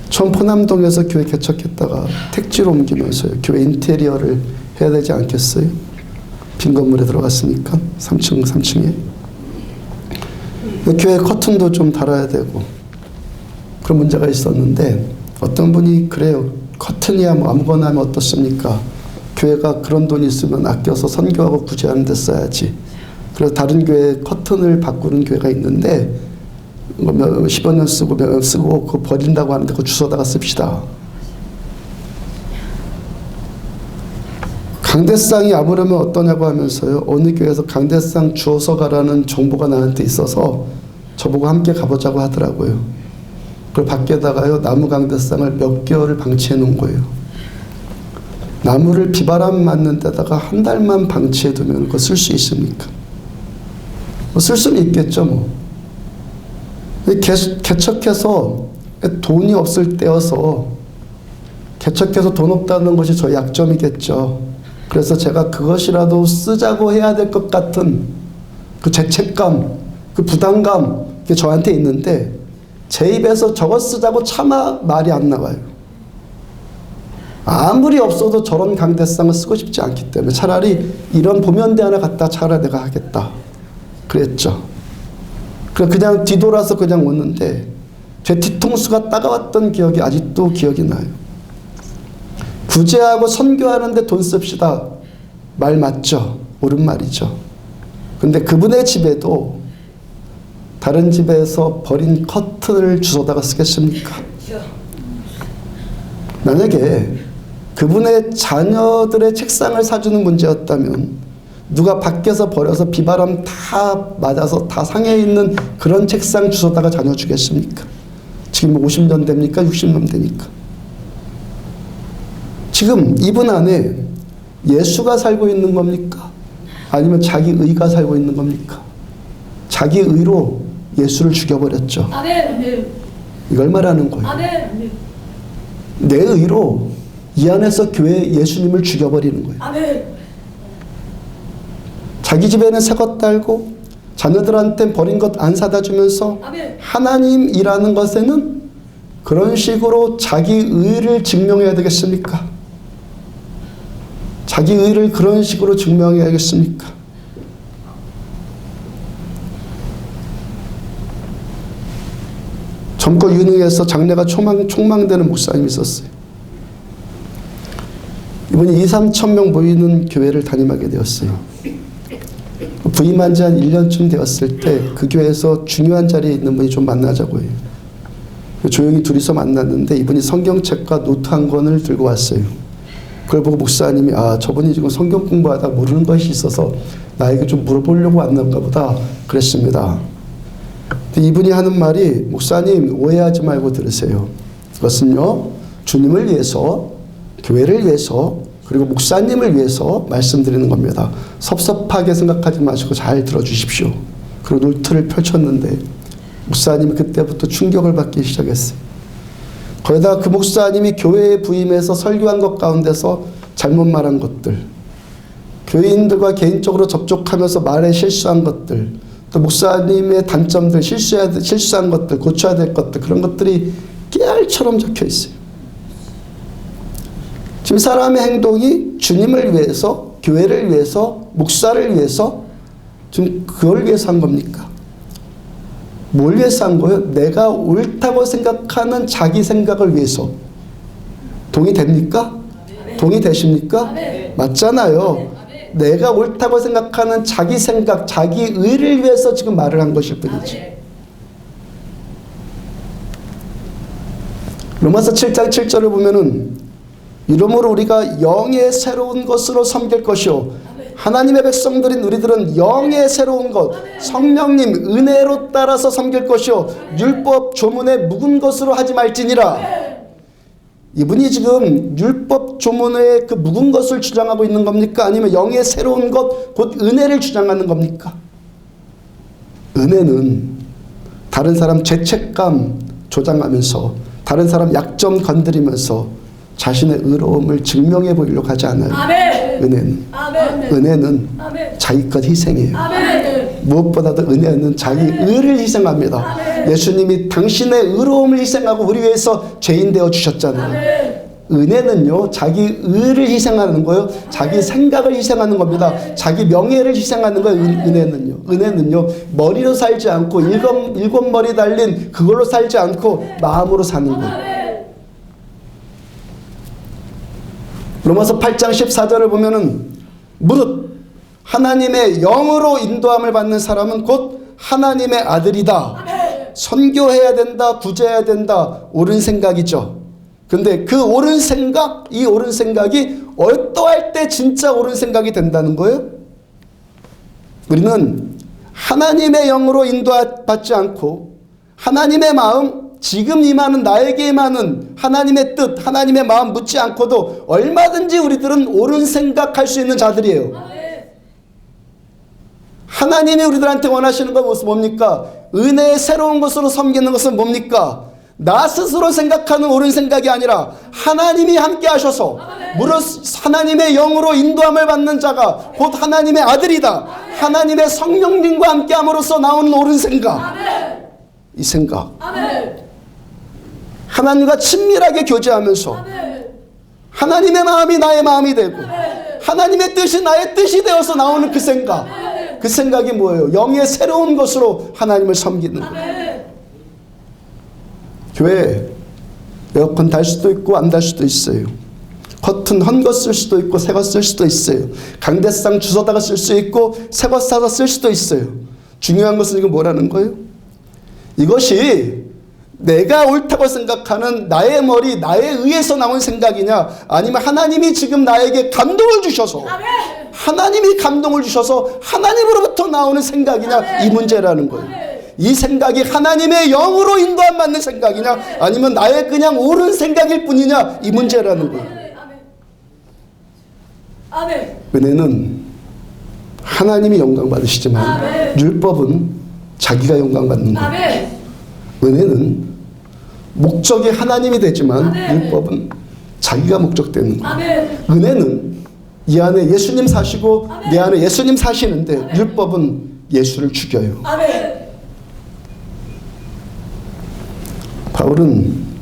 처음 포남동에서 교회 개척했다가 택지로 옮기면서요. 교회 인테리어를 해야 되지 않겠어요? 빈 건물에 들어갔으니까 3층에 교회 커튼도 좀 달아야 되고 그런 문제가 있었는데 어떤 분이 그래요. 커튼이야 뭐 아무거나 하면 어떻습니까? 교회가 그런 돈 있으면 아껴서 선교하고 구제하는 데 써야지. 그래서 다른 교회 커튼을 바꾸는 교회가 있는데 10여 년 쓰고 몇 년 쓰고 그거 버린다고 하는데 그거 주워다가 씁시다. 강대상이 아무려면 어떠냐고 하면서요, 어느 교회에서 강대상 주워서 가라는 정보가 나한테 있어서 저보고 함께 가보자고 하더라고요. 그걸 밖에다가요, 나무 강대상을 몇 개월을 방치해 놓은 거예요. 나무를 비바람 맞는 데다가 한 달만 방치해 두면 그거 쓸 수 있습니까? 쓸 수는 있겠죠, 뭐. 개척해서 돈이 없을 때여서, 개척해서 돈 없다는 것이 저의 약점이겠죠. 그래서 제가 그것이라도 쓰자고 해야 될 것 같은 그 죄책감, 그 부담감, 그게 저한테 있는데, 제 입에서 저것 쓰자고 차마 말이 안 나와요. 아무리 없어도 저런 강대상을 쓰고 싶지 않기 때문에 차라리 이런 보면대 하나 갖다 차라리 내가 하겠다 그랬죠. 그냥 뒤돌아서 그냥 왔는데 제 뒤통수가 따가웠던 기억이 아직도 기억이 나요. 구제하고 선교하는데 돈 씁시다, 말 맞죠? 옳은 말이죠. 근데 그분의 집에도 다른 집에서 버린 커튼을 주워다가 쓰겠습니까? 만약에 그분의 자녀들의 책상을 사주는 문제였다면 누가 밖에서 버려서 비바람 다 맞아서 다 상해 있는 그런 책상 주워다가 자녀 주겠습니까? 지금 50년 됩니까? 60년 됩니까? 지금 이분 안에 예수가 살고 있는 겁니까? 아니면 자기 의가 살고 있는 겁니까? 자기 의로 예수를 죽여버렸죠. 아멘. 이걸 말하는 거예요. 아멘. 내 의로 이 안에서 교회 예수님을 죽여버리는 거예요. 아멘. 자기 집에는 새 것 달고 자녀들한테 버린 것 안 사다 주면서 아멘. 하나님 일하는 것에는 그런 식으로 자기 의를 증명해야 되겠습니까? 자기 의를 그런 식으로 증명해야겠습니까? 젊고 유능해서 장래가 촉망되는 목사님이 있었어요. 이분이 2-3천 명 모이는 교회를 담임하게 되었어요. 부임한 지 한 1년쯤 되었을 때 그 교회에서 중요한 자리에 있는 분이 좀 만나자고 해요. 조용히 둘이서 만났는데 이분이 성경책과 노트 한 권을 들고 왔어요. 그걸 보고 목사님이 저분이 지금 성경 공부하다 모르는 것이 있어서 나에게 좀 물어보려고 왔는가 보다 그랬습니다. 근데 이분이 하는 말이, 목사님 오해하지 말고 들으세요. 그것은요, 주님을 위해서, 교회를 위해서, 그리고 목사님을 위해서 말씀드리는 겁니다. 섭섭하게 생각하지 마시고 잘 들어주십시오. 그리고 노트를 펼쳤는데 목사님이 그때부터 충격을 받기 시작했어요. 거기다가 그 목사님이 교회에 부임해서 설교한 것 가운데서 잘못 말한 것들, 교인들과 개인적으로 접촉하면서 말에 실수한 것들, 또 목사님의 단점들, 실수한 것들, 고쳐야 될 것들, 그런 것들이 깨알처럼 적혀 있어요. 지금 사람의 행동이 주님을 위해서, 교회를 위해서, 목사를 위해서, 지금 그걸 위해서 한 겁니까? 뭘 위해서 한 거예요? 내가 옳다고 생각하는 자기 생각을 위해서. 동의됩니까? 동의되십니까? 맞잖아요. 내가 옳다고 생각하는 자기 생각, 자기 의를 위해서 지금 말을 한 것일 뿐이지. 로마서 7장 7절을 보면은 이러므로 우리가 영의 새로운 것으로 섬길 것이요 하나님의 백성들인 우리들은 영의 새로운 것, 성령님 은혜로 따라서 섬길 것이요 율법 조문의 묵은 것으로 하지 말지니라. 이분이 지금 율법 조문의 그 묵은 것을 주장하고 있는 겁니까? 아니면 영의 새로운 것, 곧 은혜를 주장하는 겁니까? 은혜는 다른 사람 죄책감 조장하면서, 다른 사람 약점 건드리면서 자신의 의로움을 증명해 보이려고 하지 않아요. 아멘. 은혜는. 아멘. 은혜는 아멘. 자기 것 희생이에요. 아멘. 무엇보다도 은혜는 자기 의를 희생합니다. 아멘. 예수님이 당신의 의로움을 희생하고 우리 위해서 죄인 되어 주셨잖아요. 아멘. 은혜는요, 자기 의를 희생하는 거예요. 자기 생각을 희생하는 겁니다. 자기 명예를 희생하는 거예요. 은혜는요, 머리로 살지 않고 일곱 머리 달린 그걸로 살지 않고 마음으로 사는 거예요. 로마서 8장 14절을 보면은 무릇 하나님의 영으로 인도함을 받는 사람은 곧 하나님의 아들이다. 선교해야 된다, 구제해야 된다, 옳은 생각이죠. 근데 그 옳은 생각, 이 옳은 생각이 어떠할 때 진짜 옳은 생각이 된다는 거예요? 우리는 하나님의 영으로 인도받지 않고 하나님의 마음, 지금 임하는 나에게 임하는 하나님의 뜻, 하나님의 마음 묻지 않고도 얼마든지 우리들은 옳은 생각할 수 있는 자들이에요. 하나님이 우리들한테 원하시는 건 뭡니까? 은혜의 새로운 것으로 섬기는 것은 뭡니까? 나 스스로 생각하는 옳은 생각이 아니라 하나님이 함께 하셔서 무릇 하나님의 영으로 인도함을 받는 자가 곧 하나님의 아들이다. 하나님의 성령님과 함께 함으로써 나오는 옳은 생각. 이 생각. 하나님과 친밀하게 교제하면서 하나님의 마음이 나의 마음이 되고 하나님의 뜻이 나의 뜻이 되어서 나오는 그 생각. 그 생각이 뭐예요? 영의 새로운 것으로 하나님을 섬기는 거예요. 교회 에어컨 달 수도 있고 안 달 수도 있어요. 커튼 헌 거 쓸 수도 있고 새 거 쓸 수도 있어요. 강대상 주워다가 쓸 수 있고 새 거 사서 쓸 수도 있어요. 중요한 것은 이거 뭐라는 거예요? 이것이 내가 옳다고 생각하는 나의 머리, 나에 의해서 나온 생각이냐, 아니면 하나님이 지금 나에게 감동을 주셔서 하나님이 감동을 주셔서 하나님으로부터 나오는 생각이냐, 이 문제라는 거예요. 이 생각이 하나님의 영으로 인도 안 받는 생각이냐, 아니면 나의 그냥 옳은 생각일 뿐이냐, 이 문제라는 거예요. 은혜는 하나님이 영광 받으시지만 율법은 자기가 영광 받는 거예요. 은혜는 목적이 하나님이 되지만 율법은 자기가 목적되는 거예요. 은혜는 이 안에 예수님 사시고 내 안에 예수님 사시는데 율법은 예수를 죽여요. 바울은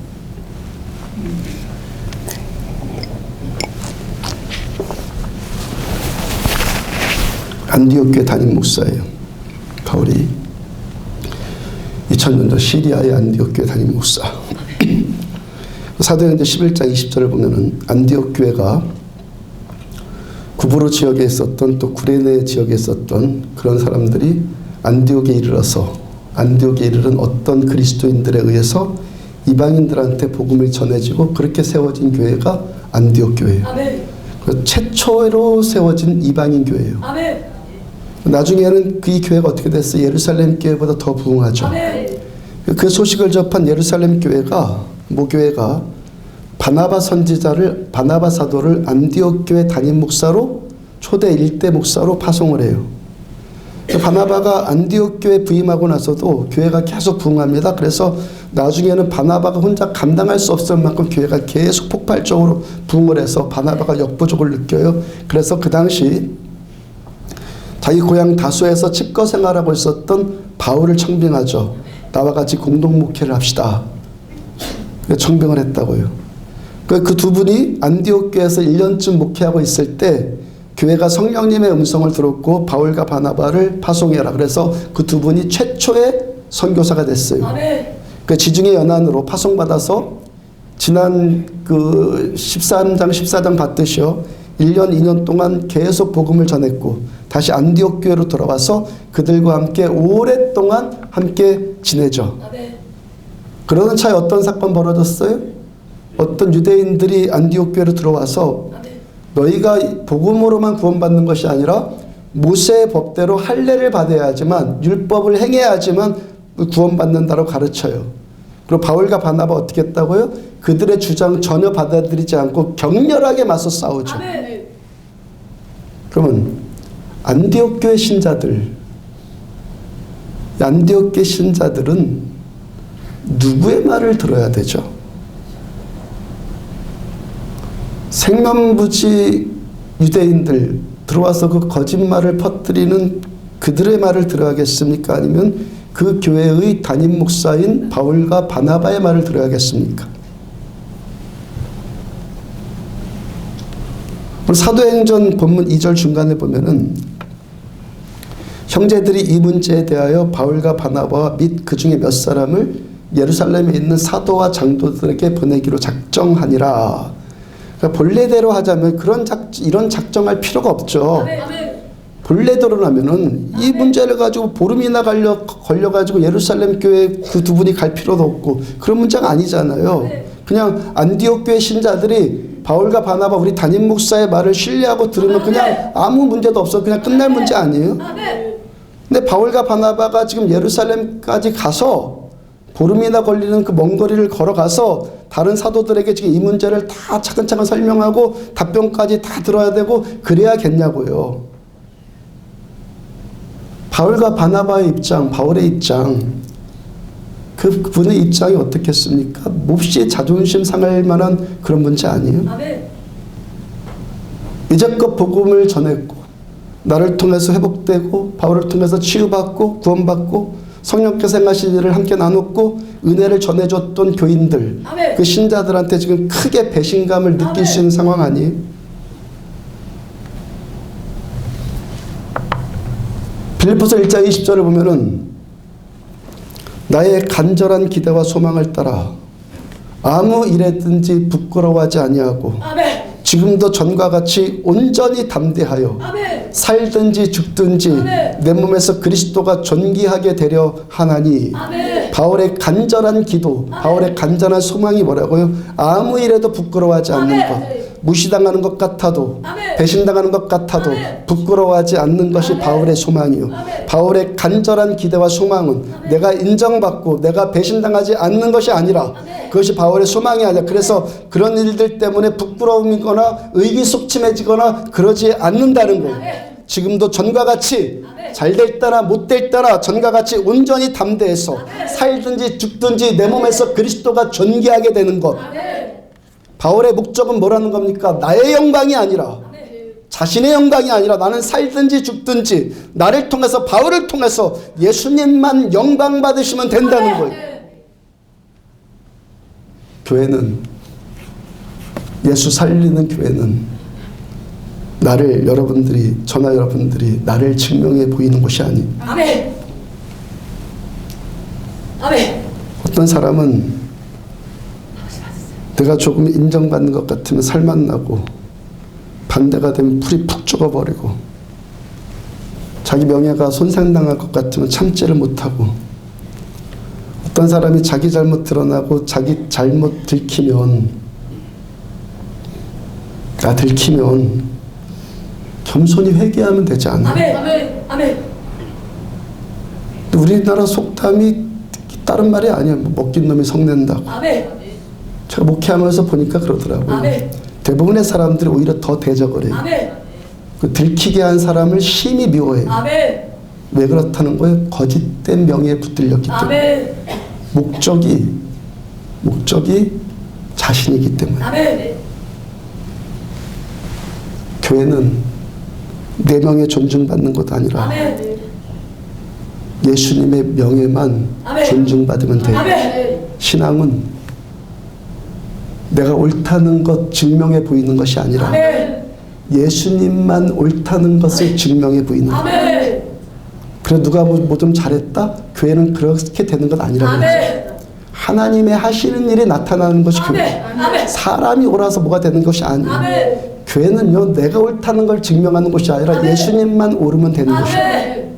안디옥 교회 담임 목사예요. 바울이 2000년 전 시리아의 안디옥 교회 담임 목사. 사도행전 11장 20절을 보면은 안디옥 교회가 구브로 지역에 있었던 또 구레네 지역에 있었던 그런 사람들이 안디옥에 이르러서 안디옥에 이르른 어떤 그리스도인들에 의해서 이방인들한테 복음이 전해지고 그렇게 세워진 교회가 안디옥 교회예요. 그 최초로 세워진 이방인 교회예요. 나중에는 그 이 교회가 어떻게 됐어요? 예루살렘 교회보다 더 부흥하죠. 그 소식을 접한 예루살렘 교회가 모교회가 바나바 선지자를 바나바 사도를 안디옥 교회 담임 목사로 초대 일대 목사로 파송을 해요. 바나바가 안디옥 교회 부임하고 나서도 교회가 계속 부흥합니다. 그래서 나중에는 바나바가 혼자 감당할 수 없을 만큼 교회가 계속 폭발적으로 부흥을 해서 바나바가 역부족을 느껴요. 그래서 그 당시 자기 고향 다소에서 칩거 생활하고 있었던 바울을 청빙하죠. 나와 같이 공동 목회를 합시다. 청빙을 했다고요. 그 두 분이 안디옥 교회에서 1년쯤 목회하고 있을 때 교회가 성령님의 음성을 들었고 바울과 바나바를 파송해라. 그래서 그 두 분이 최초의 선교사가 됐어요. 그 지중해 연안으로 파송받아서 지난 그 14장 받듯이요. 1년 2년 동안 계속 복음을 전했고 다시 안디옥 교회로 돌아와서 그들과 함께 오랫동안 함께 지내죠. 그러는 차에 어떤 사건 벌어졌어요? 어떤 유대인들이 안디옥 교회로 들어와서 너희가 복음으로만 구원받는 것이 아니라 모세의 법대로 할례를 받아야지만 율법을 행해야지만 구원받는다고 가르쳐요. 그리고 바울과 바나바 어떻게 했다고요? 그들의 주장 전혀 받아들이지 않고 격렬하게 맞서 싸우죠. 그러면 안디옥 교회 신자들, 안디옥 교회 신자들은 누구의 말을 들어야 되죠? 생면부지 유대인들 들어와서 그 거짓말을 퍼뜨리는 그들의 말을 들어야겠습니까? 아니면 그 교회의 담임 목사인 바울과 바나바의 말을 들어야겠습니까? 사도행전 본문 2절 중간에 보면은 형제들이 이 문제에 대하여 바울과 바나바와 및 그 중에 몇 사람을 예루살렘에 있는 사도와 장도들에게 보내기로 작정하니라. 그러니까 본래대로 하자면 이런 작정할 필요가 없죠. 본래대로라면은 이 문제를 가지고 보름이나 걸려가지고 예루살렘 교회 그 두 분이 갈 필요도 없고 그런 문제가 아니잖아요. 그냥 안디옥 교회 신자들이 바울과 바나바 우리 담임 목사의 말을 신뢰하고 들으면 그냥 아무 문제도 없어. 그냥 끝날 문제 아니에요? 근데 바울과 바나바가 지금 예루살렘까지 가서 보름이나 걸리는 그 먼 거리를 걸어가서 다른 사도들에게 지금 이 문제를 다 차근차근 설명하고 답변까지 다 들어야 되고 그래야겠냐고요. 바울과 바나바의 입장, 바울의 입장, 그분의 입장이 어떻겠습니까? 몹시 자존심 상할 만한 그런 문제 아니에요? 이제껏 복음을 전했고 나를 통해서 회복되고 바울을 통해서 치유받고 구원받고 성령께서 행하신 일을 함께 나눴고 은혜를 전해줬던 교인들, 그 신자들한테 지금 크게 배신감을 느낄 수 있는 상황 아니에요? 빌립보서 1장 20절을 보면은 나의 간절한 기대와 소망을 따라 아무 일에든지 부끄러워하지 아니하고 지금도 전과 같이 온전히 담대하여 살든지 죽든지 내 몸에서 그리스도가 존귀하게 되려 하나니. 바울의 간절한 기도, 바울의 간절한 소망이 뭐라고요? 아무 일에도 부끄러워하지 않는 것, 무시당하는 것 같아도 배신당하는 것 같아도 부끄러워하지 않는 것이 바울의 소망이요. 바울의 간절한 기대와 소망은 내가 인정받고 내가 배신당하지 않는 것이 아니라 그것이 바울의 소망이 아니라, 그래서 그런 일들 때문에 부끄러움이거나 의기소침해지거나 그러지 않는다는 거. 지금도 전과 같이 잘될 때나 못될 때나 전과 같이 온전히 담대해서 살든지 죽든지 내 몸에서 그리스도가 존귀하게 되는 것. 바울의 목적은 뭐라는 겁니까? 나의 영광이 아니라, 자신의 영광이 아니라 나는 살든지 죽든지 나를 통해서, 바울을 통해서 예수님만 영광 받으시면 된다는 거예요. 교회는, 예수 살리는 교회는 나를, 여러분들이, 저나 여러분들이 나를 증명해 보이는 것이 아니에요. 아멘. 아멘. 어떤 사람은 내가 조금 인정받는 것 같으면 살만 나고 반대가 되면 풀이 푹 죽어버리고 자기 명예가 손상당할 것 같으면 참지를 못하고, 어떤 사람이 자기 잘못 드러나고 자기 잘못 들키면 겸손히 회개하면 되지 않아요? 아멘. 아멘. 아멘. 우리나라 속담이 다른 말이 아니에요. 먹긴 놈이 성낸다고. 아멘. 제가 목회하면서 보니까 그러더라고요. 아멘. 대부분의 사람들이 오히려 더 대적을 해요. 아멘. 그 들키게 한 사람을 심히 미워해요. 아멘. 왜 그렇다는 거예요? 거짓된 명예에 붙들렸기 때문에. 아멘. 목적이 자신이기 때문에. 아멘. 교회는 내 명예 존중받는 것 아니라 아멘. 예수님의 명예만 아멘. 존중받으면 돼요. 아멘. 신앙은 내가 옳다는 것 증명해 보이는 것이 아니라 아멘. 예수님만 옳다는 것을 증명해 보이는 거예요. 그래 누가 뭐 좀 잘했다? 교회는 그렇게 되는 것 아니라는 거죠. 하나님의 하시는 일이 나타나는 것이 교회. 사람이 옳아서 뭐가 되는 것이 아니에요. 아멘. 교회는요, 내가 옳다는 걸 증명하는 것이 아니라 아멘. 예수님만 옳으면 되는 것이에요.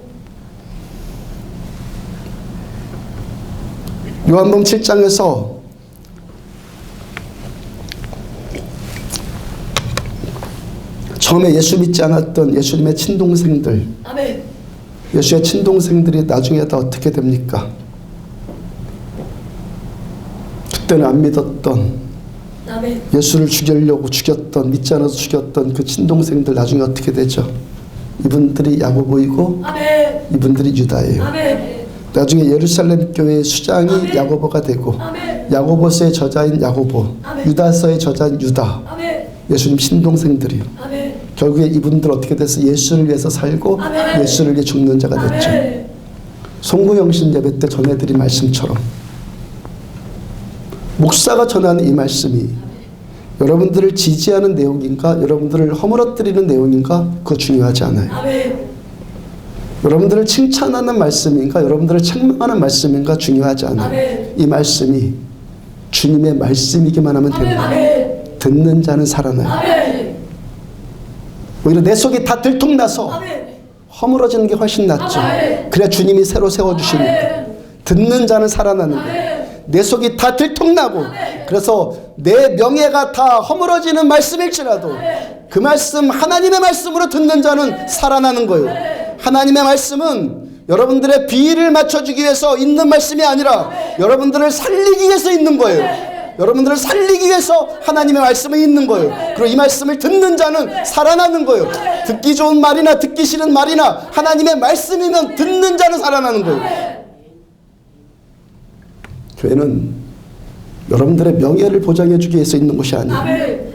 요한복음 7장에서 처음에 예수 믿지 않았던 예수님의 친동생들, 아멘. 예수의 친동생들이 나중에 다 어떻게 됩니까? 그때는 안 믿었던, 아멘. 예수를 죽이려고 죽였던, 믿지 않아서 죽였던 그 친동생들 나중에 어떻게 되죠? 이분들이 야고보이고 아멘. 이분들이 유다예요. 아멘. 나중에 예루살렘 교회의 수장이 아멘. 야고보가 되고 아멘. 야고보서의 저자인 야고보, 아멘. 유다서의 저자인 유다, 아멘. 예수님 친동생들이요. 아멘. 결국에 이분들 어떻게 돼서 예수를 위해서 살고 아멘. 예수를 위해 죽는 자가 됐죠. 아멘. 송구영신 예배 때 전해드린 말씀처럼 목사가 전하는 이 말씀이 여러분들을 지지하는 내용인가, 여러분들을 허물어뜨리는 내용인가, 그거 중요하지 않아요. 아멘. 여러분들을 칭찬하는 말씀인가, 여러분들을 책망하는 말씀인가 중요하지 않아요. 아멘. 이 말씀이 주님의 말씀이기만 하면 됩니다. 아멘. 듣는 자는 살아나요. 아멘. 오히려 내 속이 다 들통나서 아멘. 허물어지는 게 훨씬 낫죠. 아멘. 그래야 주님이 새로 세워주시니까. 듣는 자는 살아나는 거예요. 내 속이 다 들통나고 아멘. 그래서 내 명예가 다 허물어지는 말씀일지라도 그 말씀 하나님의 말씀으로 듣는 자는 살아나는 거예요. 하나님의 말씀은 여러분들의 비위를 맞춰주기 위해서 있는 말씀이 아니라 여러분들을 살리기 위해서 있는 거예요. 여러분들을 살리기 위해서 하나님의 말씀은 있는 거예요. 그리고 이 말씀을 듣는 자는 살아나는 거예요. 듣기 좋은 말이나 듣기 싫은 말이나 하나님의 말씀이면 듣는 자는 살아나는 거예요. 교회는 여러분들의 명예를 보장해 주기 위해서 있는 곳이 아니에요.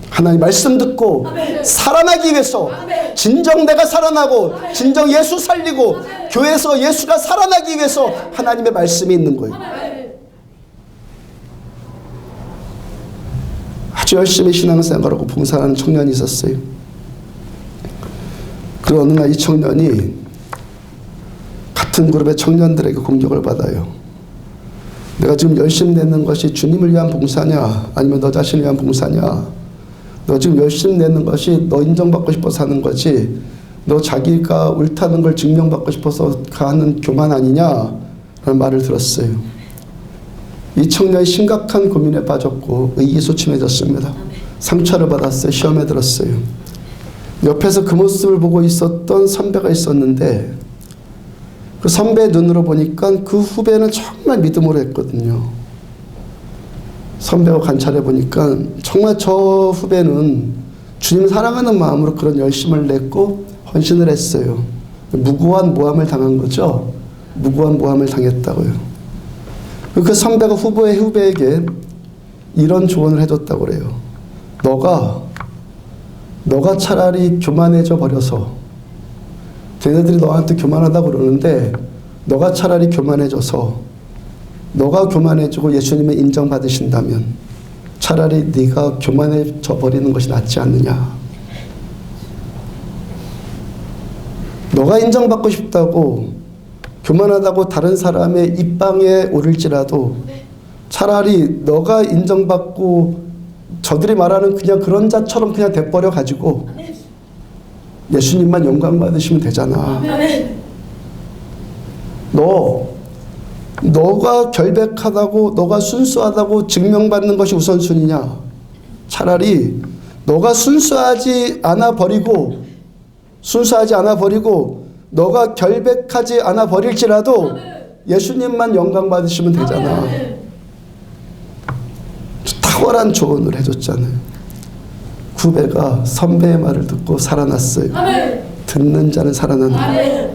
하나님 말씀 듣고 살아나기 위해서, 진정 내가 살아나고 진정 예수 살리고 교회에서 예수가 살아나기 위해서 하나님의 말씀이 있는 거예요. 아주 열심히 신앙생활하고 봉사하는 청년이 있었어요. 그리고 어느 날 이 청년이 같은 그룹의 청년들에게 공격을 받아요. 내가 지금 열심히 내는 것이 주님을 위한 봉사냐 아니면 너 자신을 위한 봉사냐, 너 지금 열심히 내는 것이 너 인정받고 싶어서 하는 거지 너 자기가 옳다는 걸 증명받고 싶어서 하는 교만 아니냐 라는 말을 들었어요. 이 청년이 심각한 고민에 빠졌고 의기소침해졌습니다. 상처를 받았어요. 시험에 들었어요. 옆에서 그 모습을 보고 있었던 선배가 있었는데 그 선배의 눈으로 보니까 그 후배는 정말 믿음으로 했거든요. 선배가 관찰해 보니까 정말 저 후배는 주님 사랑하는 마음으로 그런 열심을 냈고 헌신을 했어요. 무고한 모함을 당한 거죠. 무고한 모함을 당했다고요. 그 선배가 후배에게 이런 조언을 해줬다고 그래요. 너가 차라리 교만해져 버려서, 걔네들이 너한테 교만하다고 그러는데 너가 차라리 교만해져서 너가 교만해지고 예수님의 인정받으신다면 차라리 네가 교만해져 버리는 것이 낫지 않느냐. 너가 인정받고 싶다고 교만하다고 다른 사람의 입방에 오를지라도 차라리 너가 인정받고 저들이 말하는 그냥 그런 자처럼 그냥 돼버려 가지고 예수님만 영광 받으시면 되잖아. 너가 결백하다고 너가 순수하다고 증명받는 것이 우선순위냐, 차라리 너가 순수하지 않아 버리고 너가 결백하지 않아 버릴지라도 예수님만 영광 받으시면 되잖아. 탁월한 조언을 해줬잖아요. 후배가 선배의 말을 듣고 살아났어요. 듣는 자는 살아나는 거예요.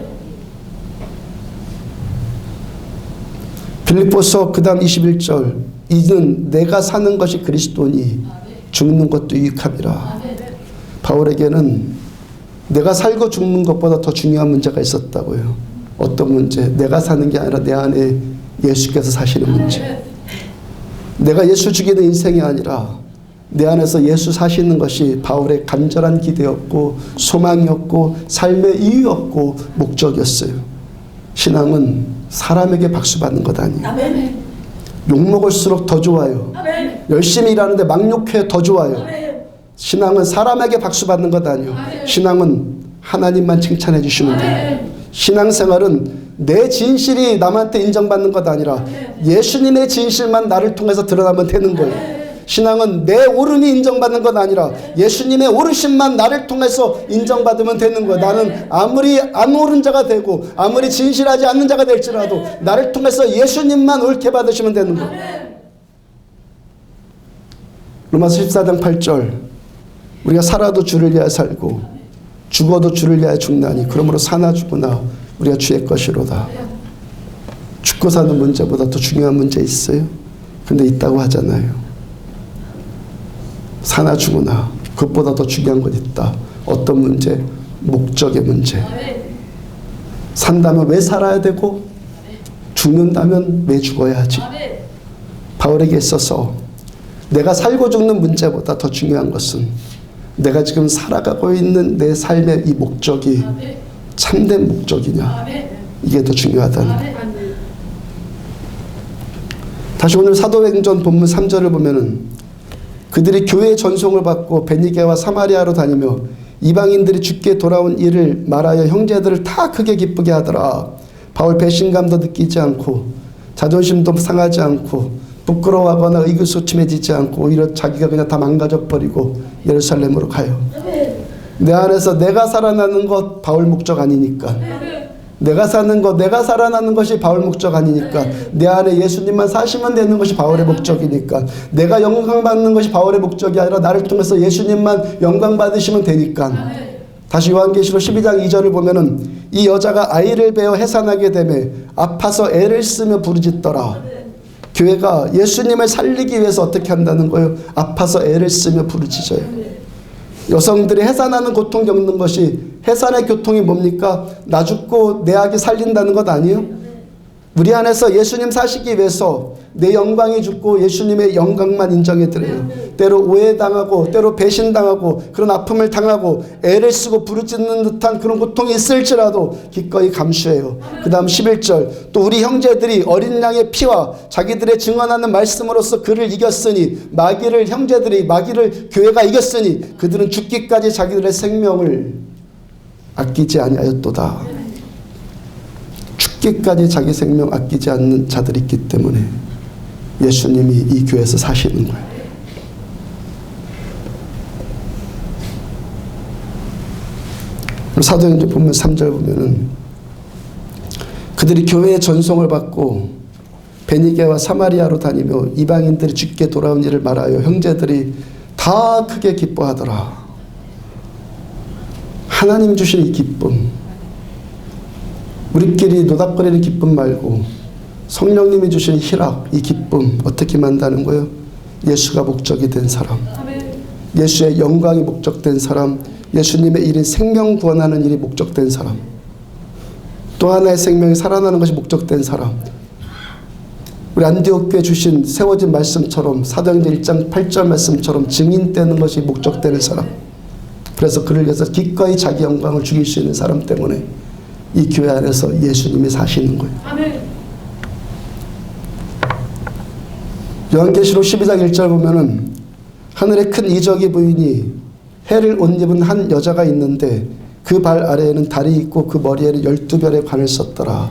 빌립보서 그 다음 21절, 이는 내가 사는 것이 그리스도니 죽는 것도 유익함이라. 바울에게는 내가 살고 죽는 것보다 더 중요한 문제가 있었다고요. 어떤 문제? 내가 사는 게 아니라 내 안에 예수께서 사시는 문제. 내가 예수 죽이는 인생이 아니라 내 안에서 예수 사시는 것이 바울의 간절한 기대였고 소망이었고 삶의 이유였고 목적이었어요. 신앙은 사람에게 박수 받는 것 아니에요. 욕먹을수록 더 좋아요. 열심히 일하는데 막 욕해 더 좋아요. 신앙은 사람에게 박수 받는 것 아니에요. 신앙은 하나님만 칭찬해 주시면 돼요. 신앙생활은 내 진실이 남한테 인정받는 것 아니라 예수님의 진실만 나를 통해서 드러나면 되는 거예요. 신앙은 내 옳음이 인정받는 것 아니라 예수님의 옳으심만 나를 통해서 인정받으면 되는 거예요. 나는 아무리 안 옳은 자가 되고 아무리 진실하지 않는 자가 될지라도 나를 통해서 예수님만 옳게 받으시면 되는 거예요. 로마서 14장 8절, 우리가 살아도 주를 위하여 살고 죽어도 주를 위하여 죽나니 그러므로 사나 죽으나 우리가 주의 것이로다. 죽고 사는 문제보다 더 중요한 문제 있어요? 근데 있다고 하잖아요. 사나 죽으나 그것보다 더 중요한 것 있다. 어떤 문제? 목적의 문제. 산다면 왜 살아야 되고 죽는다면 왜 죽어야 하지? 바울에게 있어서 내가 살고 죽는 문제보다 더 중요한 것은 내가 지금 살아가고 있는 내 삶의 이 목적이 참된 목적이냐, 이게 더 중요하다는 거예요. 다시 오늘 사도행전 본문 3절을 보면은 그들이 교회의 전송을 받고 베니게와 사마리아로 다니며 이방인들이 주께 돌아온 일을 말하여 형제들을 다 크게 기쁘게 하더라. 바울 배신감도 느끼지 않고 자존심도 상하지 않고 부끄러워하거나 의기소침해지지 않고 오히려 자기가 그냥 다 망가져버리고 예루살렘으로 가요. 내 안에서 내가 살아나는 것 바울 목적 아니니까. 내가 사는 것, 내가 살아나는 것이 바울 목적 아니니까. 내 안에 예수님만 사시면 되는 것이 바울의 목적이니까. 내가 영광 받는 것이 바울의 목적이 아니라 나를 통해서 예수님만 영광 받으시면 되니까. 다시 요한계시록 12장 2절을 보면은 이 여자가 아이를 베어 해산하게 되매 아파서 애를 쓰며 부르짖더라. 교회가 예수님을 살리기 위해서 어떻게 한다는 거예요? 아파서 애를 쓰며 부르짖어요. 여성들이 해산하는 고통 겪는 것이, 해산의 고통이 뭡니까? 나 죽고 내 아기 살린다는 것 아니에요? 우리 안에서 예수님 사시기 위해서 내 영광이 죽고 예수님의 영광만 인정해드려요. 때로 오해당하고 때로 배신당하고 그런 아픔을 당하고 애를 쓰고 부르짖는 듯한 그런 고통이 있을지라도 기꺼이 감수해요. 그 다음 11절, 또 우리 형제들이 어린 양의 피와 자기들의 증언하는 말씀으로써 그를 이겼으니, 형제들이 마귀를 교회가 이겼으니 그들은 죽기까지 자기들의 생명을 아끼지 아니하였도다. 죽기까지 자기 생명 아끼지 않는 자들이 있기 때문에 예수님이 이 교회에서 사시는 거예요. 사도행전 보면 3절 보면은 그들이 교회의 전송을 받고 베니게와 사마리아로 다니며 이방인들이 죽게 돌아온 일을 말하여 형제들이 다 크게 기뻐하더라. 하나님 주신 이 기쁨, 우리끼리 노닥거리는 기쁨 말고 성령님이 주신 희락, 이 기쁨 어떻게 만다는 거예요? 예수가 목적이 된 사람, 예수의 영광이 목적된 사람, 예수님의 일인 생명 구원하는 일이 목적된 사람, 또 하나의 생명이 살아나는 것이 목적된 사람, 우리 안디옥교에 주신 세워진 말씀처럼 사도행전 1장 8절 말씀처럼 증인되는 것이 목적되는 사람, 그래서 그를 위해서 기꺼이 자기 영광을 죽일 수 있는 사람 때문에 이 교회 안에서 예수님이 사시는 거예요. 아멘. 요한계시록 12장 1절 보면은 하늘에 큰 이적이 보이니 해를 옷 입은 한 여자가 있는데 그 발 아래에는 달이 있고 그 머리에는 12별의 관을 썼더라.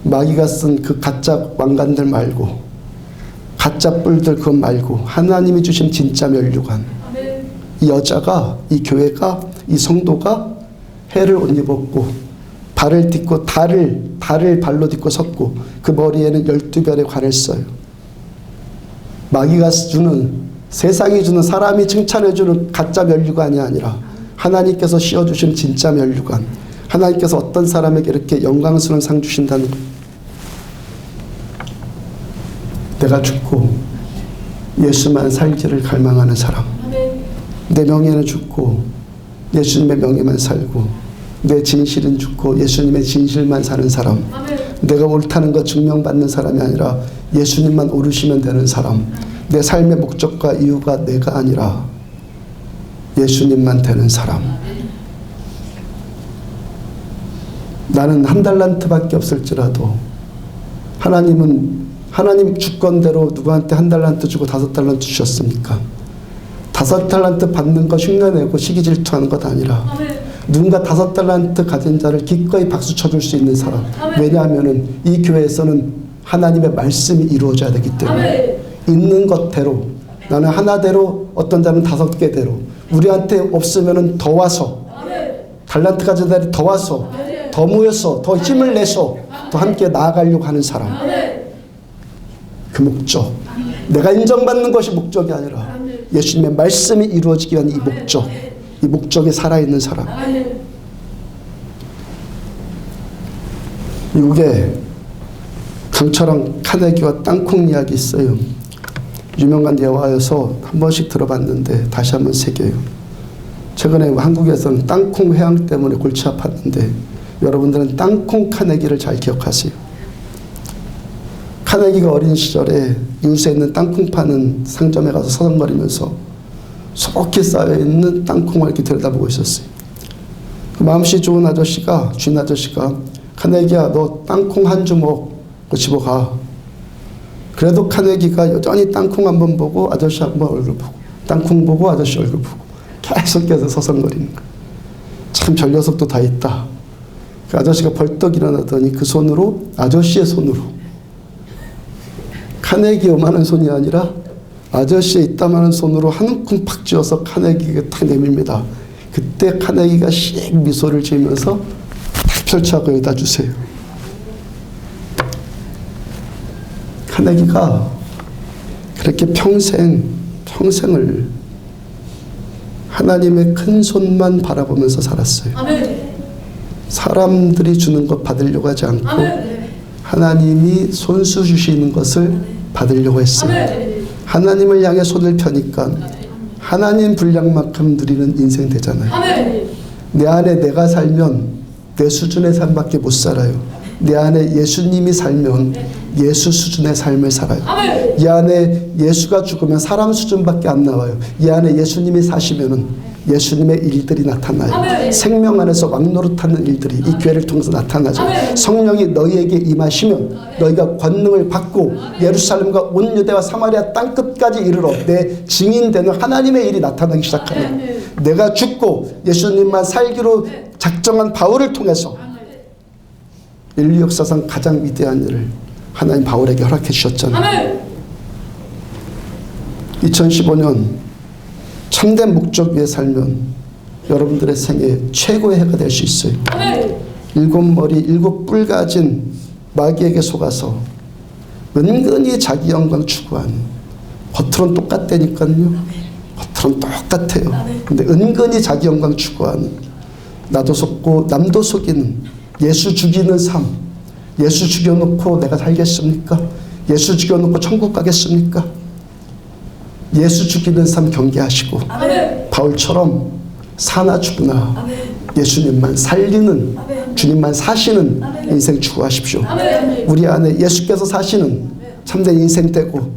마귀가 쓴 그 가짜 왕관들 말고, 가짜 뿔들 그것 말고 하나님이 주신 진짜 면류관. 아멘. 이 여자가, 이 교회가, 이 성도가 해를 옷 입었고 발을 딛고 달을 발로 딛고 섰고 그 머리에는 12별의 관을 써요. 마귀가 주는, 세상이 주는, 사람이 칭찬해주는 가짜 면류관이 아니라 하나님께서 씌워주신 진짜 면류관, 하나님께서 어떤 사람에게 이렇게 영광스러운 상 주신다는 거예요. 내가 죽고 예수만 살기를 갈망하는 사람, 내 명예는 죽고 예수님의 명예만 살고 내 진실은 죽고 예수님의 진실만 사는 사람, 내가 옳다는 것 증명받는 사람이 아니라 예수님만 오르시면 되는 사람, 내 삶의 목적과 이유가 내가 아니라 예수님만 되는 사람. 나는 한 달란트밖에 없을지라도 하나님 주권대로 누구한테 한 달란트 주고 5달란트 주셨습니까? 5달란트 받는 거 흉내내고 시기 질투하는 것 아니라 누군가 5달란트 가진 자를 기꺼이 박수 쳐줄 수 있는 사람. 왜냐하면 이 교회에서는 하나님의 말씀이 이루어져야 되기 때문에 있는 것대로, 나는 하나대로, 어떤 자는 5개대로, 우리한테 없으면 더 와서, 달란트 가진 자들이 더 와서, 더 모여서, 더 힘을 내서 더 함께 나아가려고 하는 사람. 그 목적, 내가 인정받는 것이 목적이 아니라 예수님의 말씀이 이루어지기 위한 이 목적, 이 목적에 살아있는 사람. 미국에 강철왕 카네기와 땅콩 이야기 있어요. 유명한 예화여서 한 번씩 들어봤는데 다시 한번 새겨요. 최근에 한국에서는 땅콩 회항 때문에 골치 아팠는데 여러분들은 땅콩 카네기를 잘 기억하세요. 카네기가 어린 시절에 이웃에 있는 땅콩 파는 상점에 가서 서성거리면서 속히 쌓여있는 땅콩을 이렇게 들여다보고 있었어요. 마음씨 좋은 아저씨가, 주인 아저씨가, 카네기야, 너 땅콩 한 주먹 집어가. 그래도 카네기가 여전히 땅콩 한번 보고 아저씨 한번 얼굴 보고, 땅콩 보고 아저씨 얼굴 보고 계속해서 서성거리는 거예요. 참 저 녀석도 다 있다. 그 아저씨가 벌떡 일어나더니 그 손으로, 아저씨의 손으로 카네기 요만한 손이 아니라 아저씨의 이따만한 손으로 한 움큼 팍 쥐어서 카네기에게 탁 내밉니다. 그때 카네기가 씩 미소를 지으면서 탁 펼쳐하고 여기다 주세요. 카네기가 그렇게 평생을 하나님의 큰 손만 바라보면서 살았어요. 사람들이 주는 것 받으려고 하지 않고 하나님이 손수 주시는 것을 받으려고 했어요. 하나님을 향해 손을 펴니까 하나님 분량만큼 누리는 인생 되잖아요. 내 안에 내가 살면 내 수준의 삶밖에 못 살아요. 내 안에 예수님이 살면 예수 수준의 삶을 살아요. 이 안에 예수가 죽으면 사람 수준밖에 안 나와요. 이 안에 예수님이 사시면은 예수님의 일들이 나타나요. 생명 안에서 왕노릇하는 일들이 이 교회를 통해서 나타나죠. 성령이 너희에게 임하시면 너희가 권능을 받고 예루살렘과 온 유대와 사마리아 땅끝까지 이르러 내 증인되는 하나님의 일이 나타나기 시작하면 내가 죽고 예수님만 살기로 작정한 바울을 통해서 인류 역사상 가장 위대한 일을 하나님 바울에게 허락해 주셨잖아요. 2015년 참된 목적 위에 살면 여러분들의 생애 최고의 해가 될 수 있어요. 일곱 머리 일곱 뿔 가진 마귀에게 속아서 은근히 자기 영광 추구한, 겉으로는 똑같다니까요. 겉으로는 똑같아요. 근데 은근히 자기 영광 추구하는, 나도 속고 남도 속이는, 예수 죽이는 삶. 예수 죽여놓고 내가 살겠습니까? 예수 죽여놓고 천국 가겠습니까? 예수 죽이는 삶 경계하시고 바울처럼 사나 죽으나 예수님만 살리는, 주님만 사시는 인생 추구하십시오. 우리 안에 예수께서 사시는 참된 인생 되고,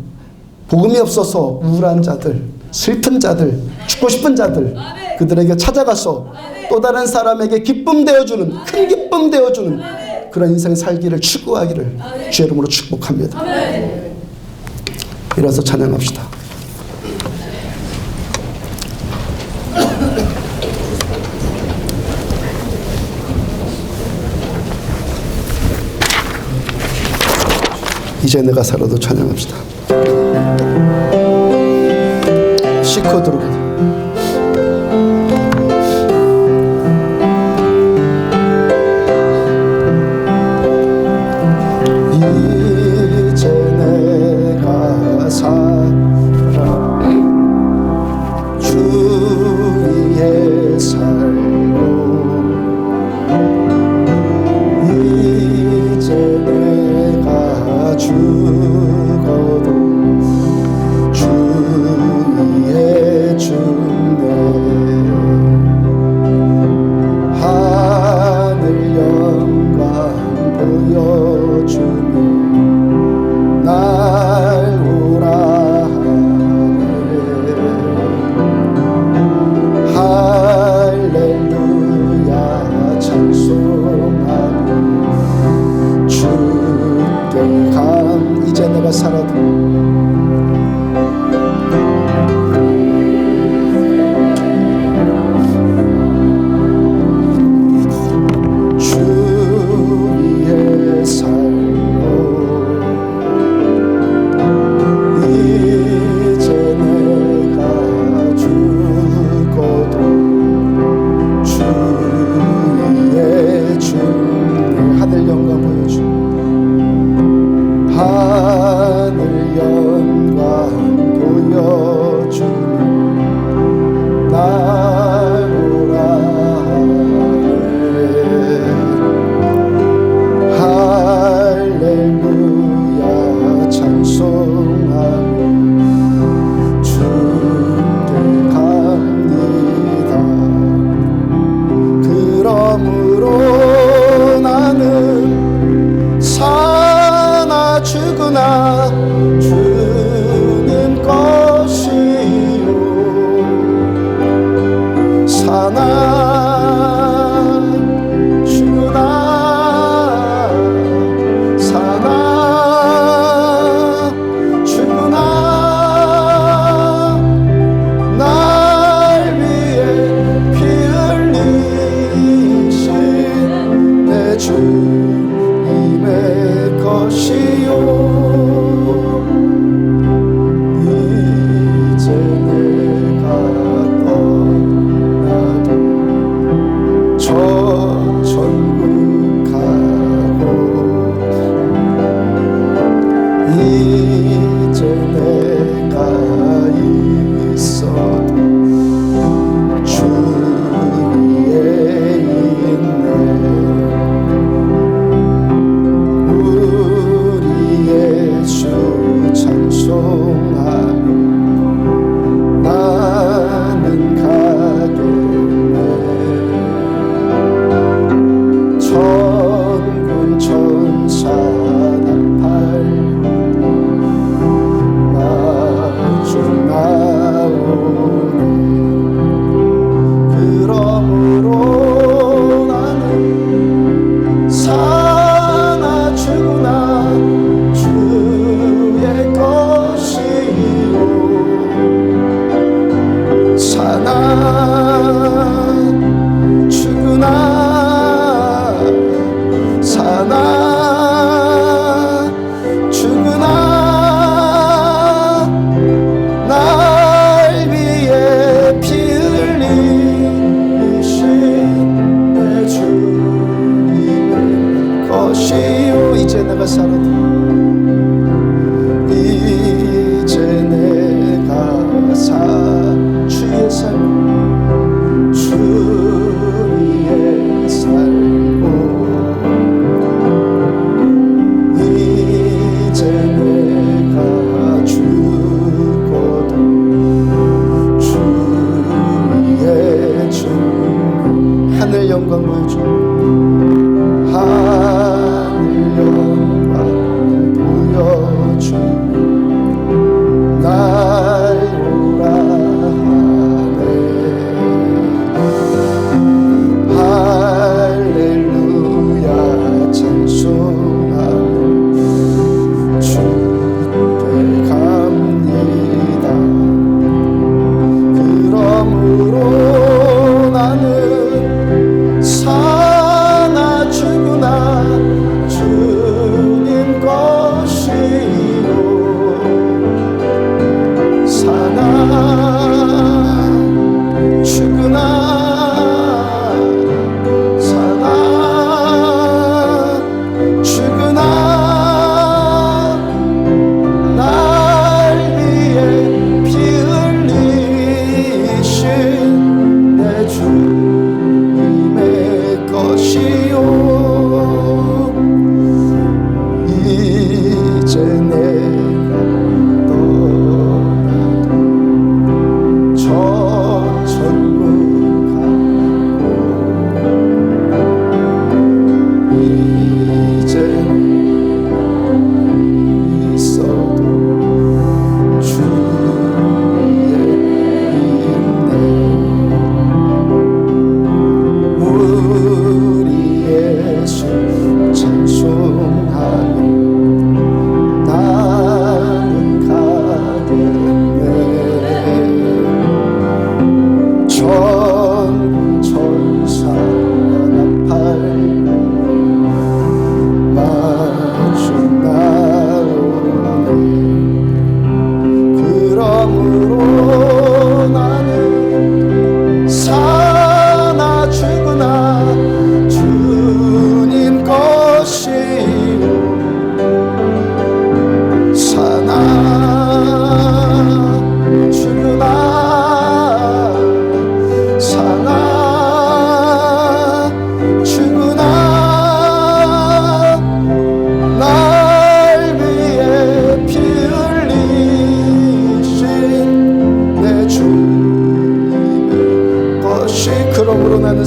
복음이 없어서 우울한 자들, 슬픈 자들, 죽고 싶은 자들, 그들에게 찾아가서 또 다른 사람에게 기쁨 되어주는, 큰 기쁨 되어주는 그런 인생 살기를 추구하기를 주의 이름으로 축복합니다. 일어서 찬양합시다. 이제 내가 살아도 찬양합시다. 시커 들어가. 이제 내가 살아 주 위에 살고, 이제 내가 죽어도 주 위에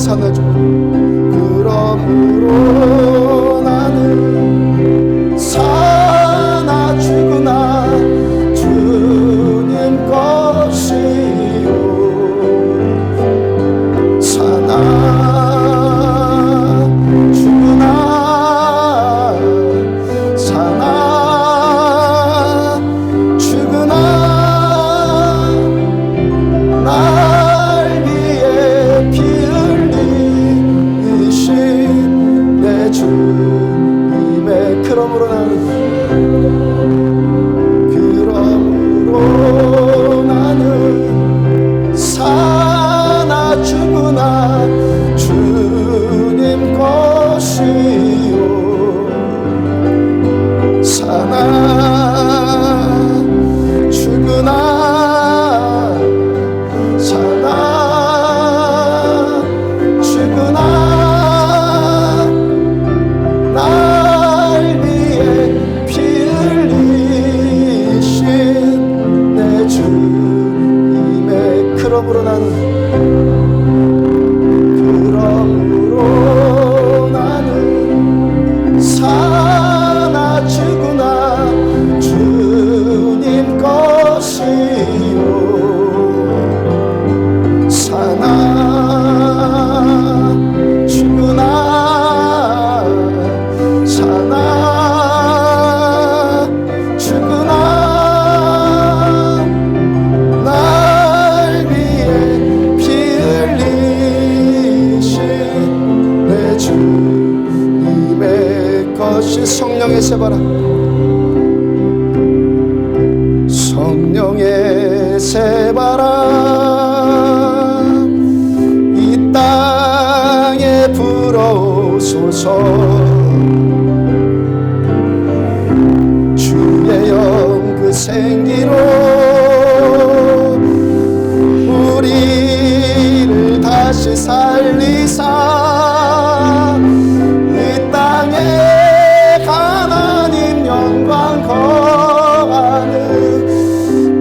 사나주구나. 그러므로 나는 사나주구나. 주님 것이요 사나주구나. 사나주구나. 날 위해 피 흘리신 내 주님의 그러므로 나는 사나주구나. 주님 것이요 사나주구나. 사나주구나. 날 위해 피 흘리신 내 주님의 그러므로 나는 사나주구나. 주님 것이요 사나주구나. 사나주구나. 날 위해 피 흘리신 내 주님의 것이 성령의 세바라. 성령의 세바라. 이 땅에 불어오소서. 주의 영 그 생기로 우리를 다시 살리사 이 땅에 하나님 영광 거하는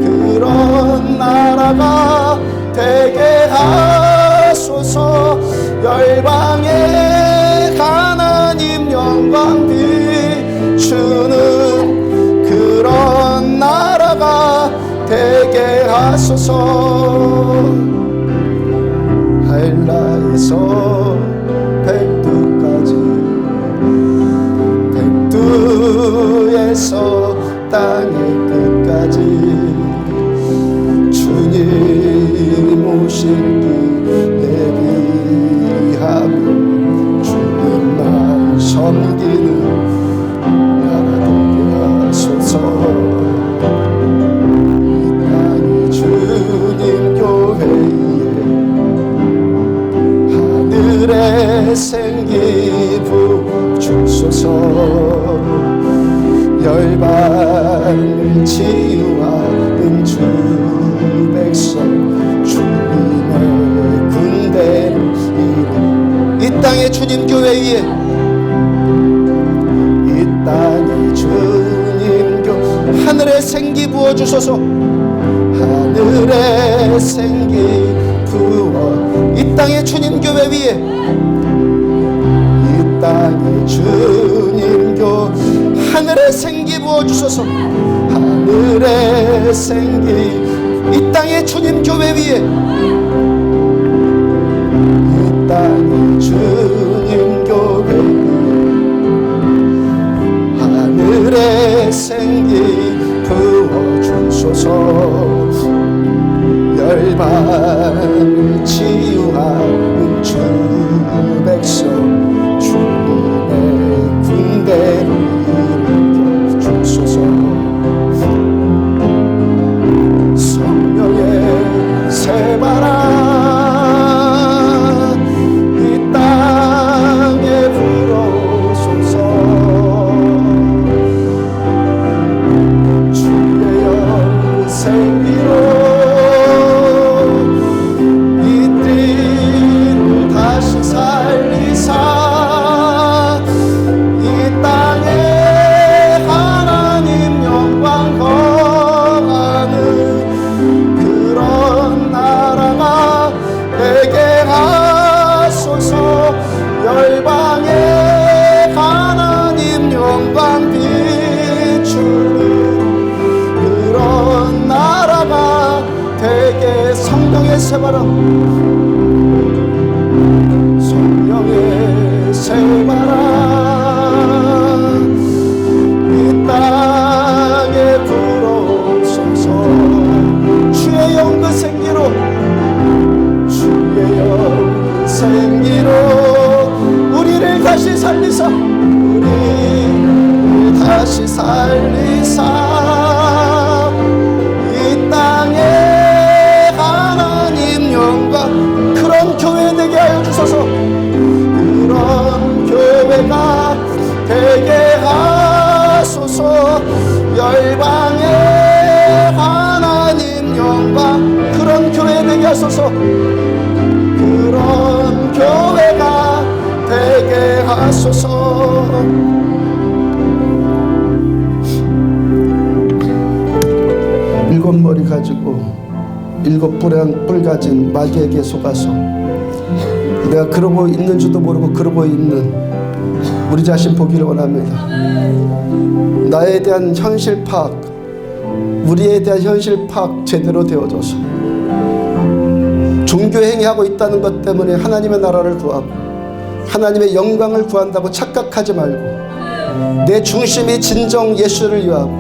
그런 나라가 되게 하소서. 열방에 하나님 영광 비추는 그런 나라가 되게 하소서. 한라에서 백두까지 백두에서 땅의 끝까지 주님 오실 길 예비하며 주님만 섬기는 나라 되게 하소서. 이 땅이 주님 교회에 하늘의 생기 부주소서. 열방을 치유하는 주 백성 주님의 군대를 이룬 이 땅의 주님 교회 위에 이 땅에 주님 교회 하늘의 생기 부어주소서. 하늘의 생기 부어 이 땅의 주님 교회 위에 이 땅에 주님 교회 하늘의 생기 부어주소서. 하늘의 생기 이 땅의 주님 교회 위에 이 땅의 주님 교회 하늘의 생기 부어주소서. 열방을 치유하는 주 백성 주님의 군대를 일으켜 주소서. 성령의 세바라 이 땅에 불어오소서. 주의 영 생기로 성령의 새바람, 성령의 새바람 이 땅에 불어서서 주의 영그 생기로, 주의 영 생기로 우리를 다시 살리사, 우리를 다시 살리사 이 땅에 하나님 영광, 그런 교회 되게 하여 주소서. 그런 교회가 되게 하소서. 열방에 하나님 영광, 그런 교회 되게 하소서. 그런 교회가 되게 하소서. 일곱 머리 가지고 일곱 뿔 가진 마귀에게 속아서 내가 그러고 있는지도 모르고 그러고 있는 우리 자신 보기를 원합니다. 나에 대한 현실 파악, 우리에 대한 현실 파악 제대로 되어져서 종교행위하고 있다는 것 때문에 하나님의 나라를 구하고 하나님의 영광을 구한다고 착각하지 말고, 내 중심이 진정 예수를 위하고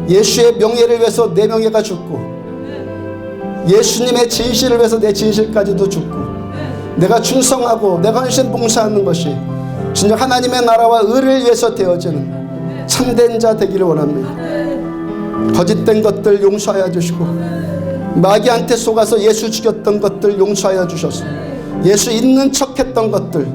예수의 명예를 위해서 내 명예가 죽고, 예수님의 진실을 위해서 내 진실까지도 죽고, 내가 충성하고 내가 헌신 봉사하는 것이 진정 하나님의 나라와 의를 위해서 되어지는 참된 자 되기를 원합니다. 거짓된 것들 용서하여 주시고, 마귀한테 속아서 예수 죽였던 것들 용서하여 주셔서, 예수 있는 척했던 것들,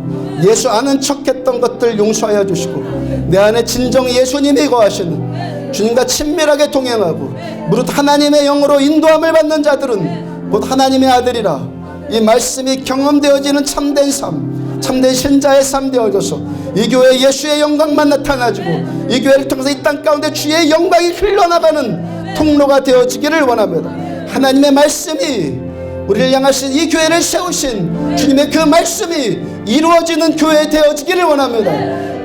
예수 아는 척했던 것들 용서하여 주시고, 내 안에 진정 예수님이 거하시는, 주님과 친밀하게 동행하고 무릇 하나님의 영으로 인도함을 받는 자들은 곧 하나님의 아들이라, 이 말씀이 경험되어지는 참된 삶, 참된 신자의 삶 되어져서 이 교회에 예수의 영광만 나타나지고 이 교회를 통해서 이 땅 가운데 주의 영광이 흘러나가는 통로가 되어지기를 원합니다. 하나님의 말씀이 우리를 향하신 이 교회를 세우신 주님의 그 말씀이 이루어지는 교회 되어지기를 원합니다.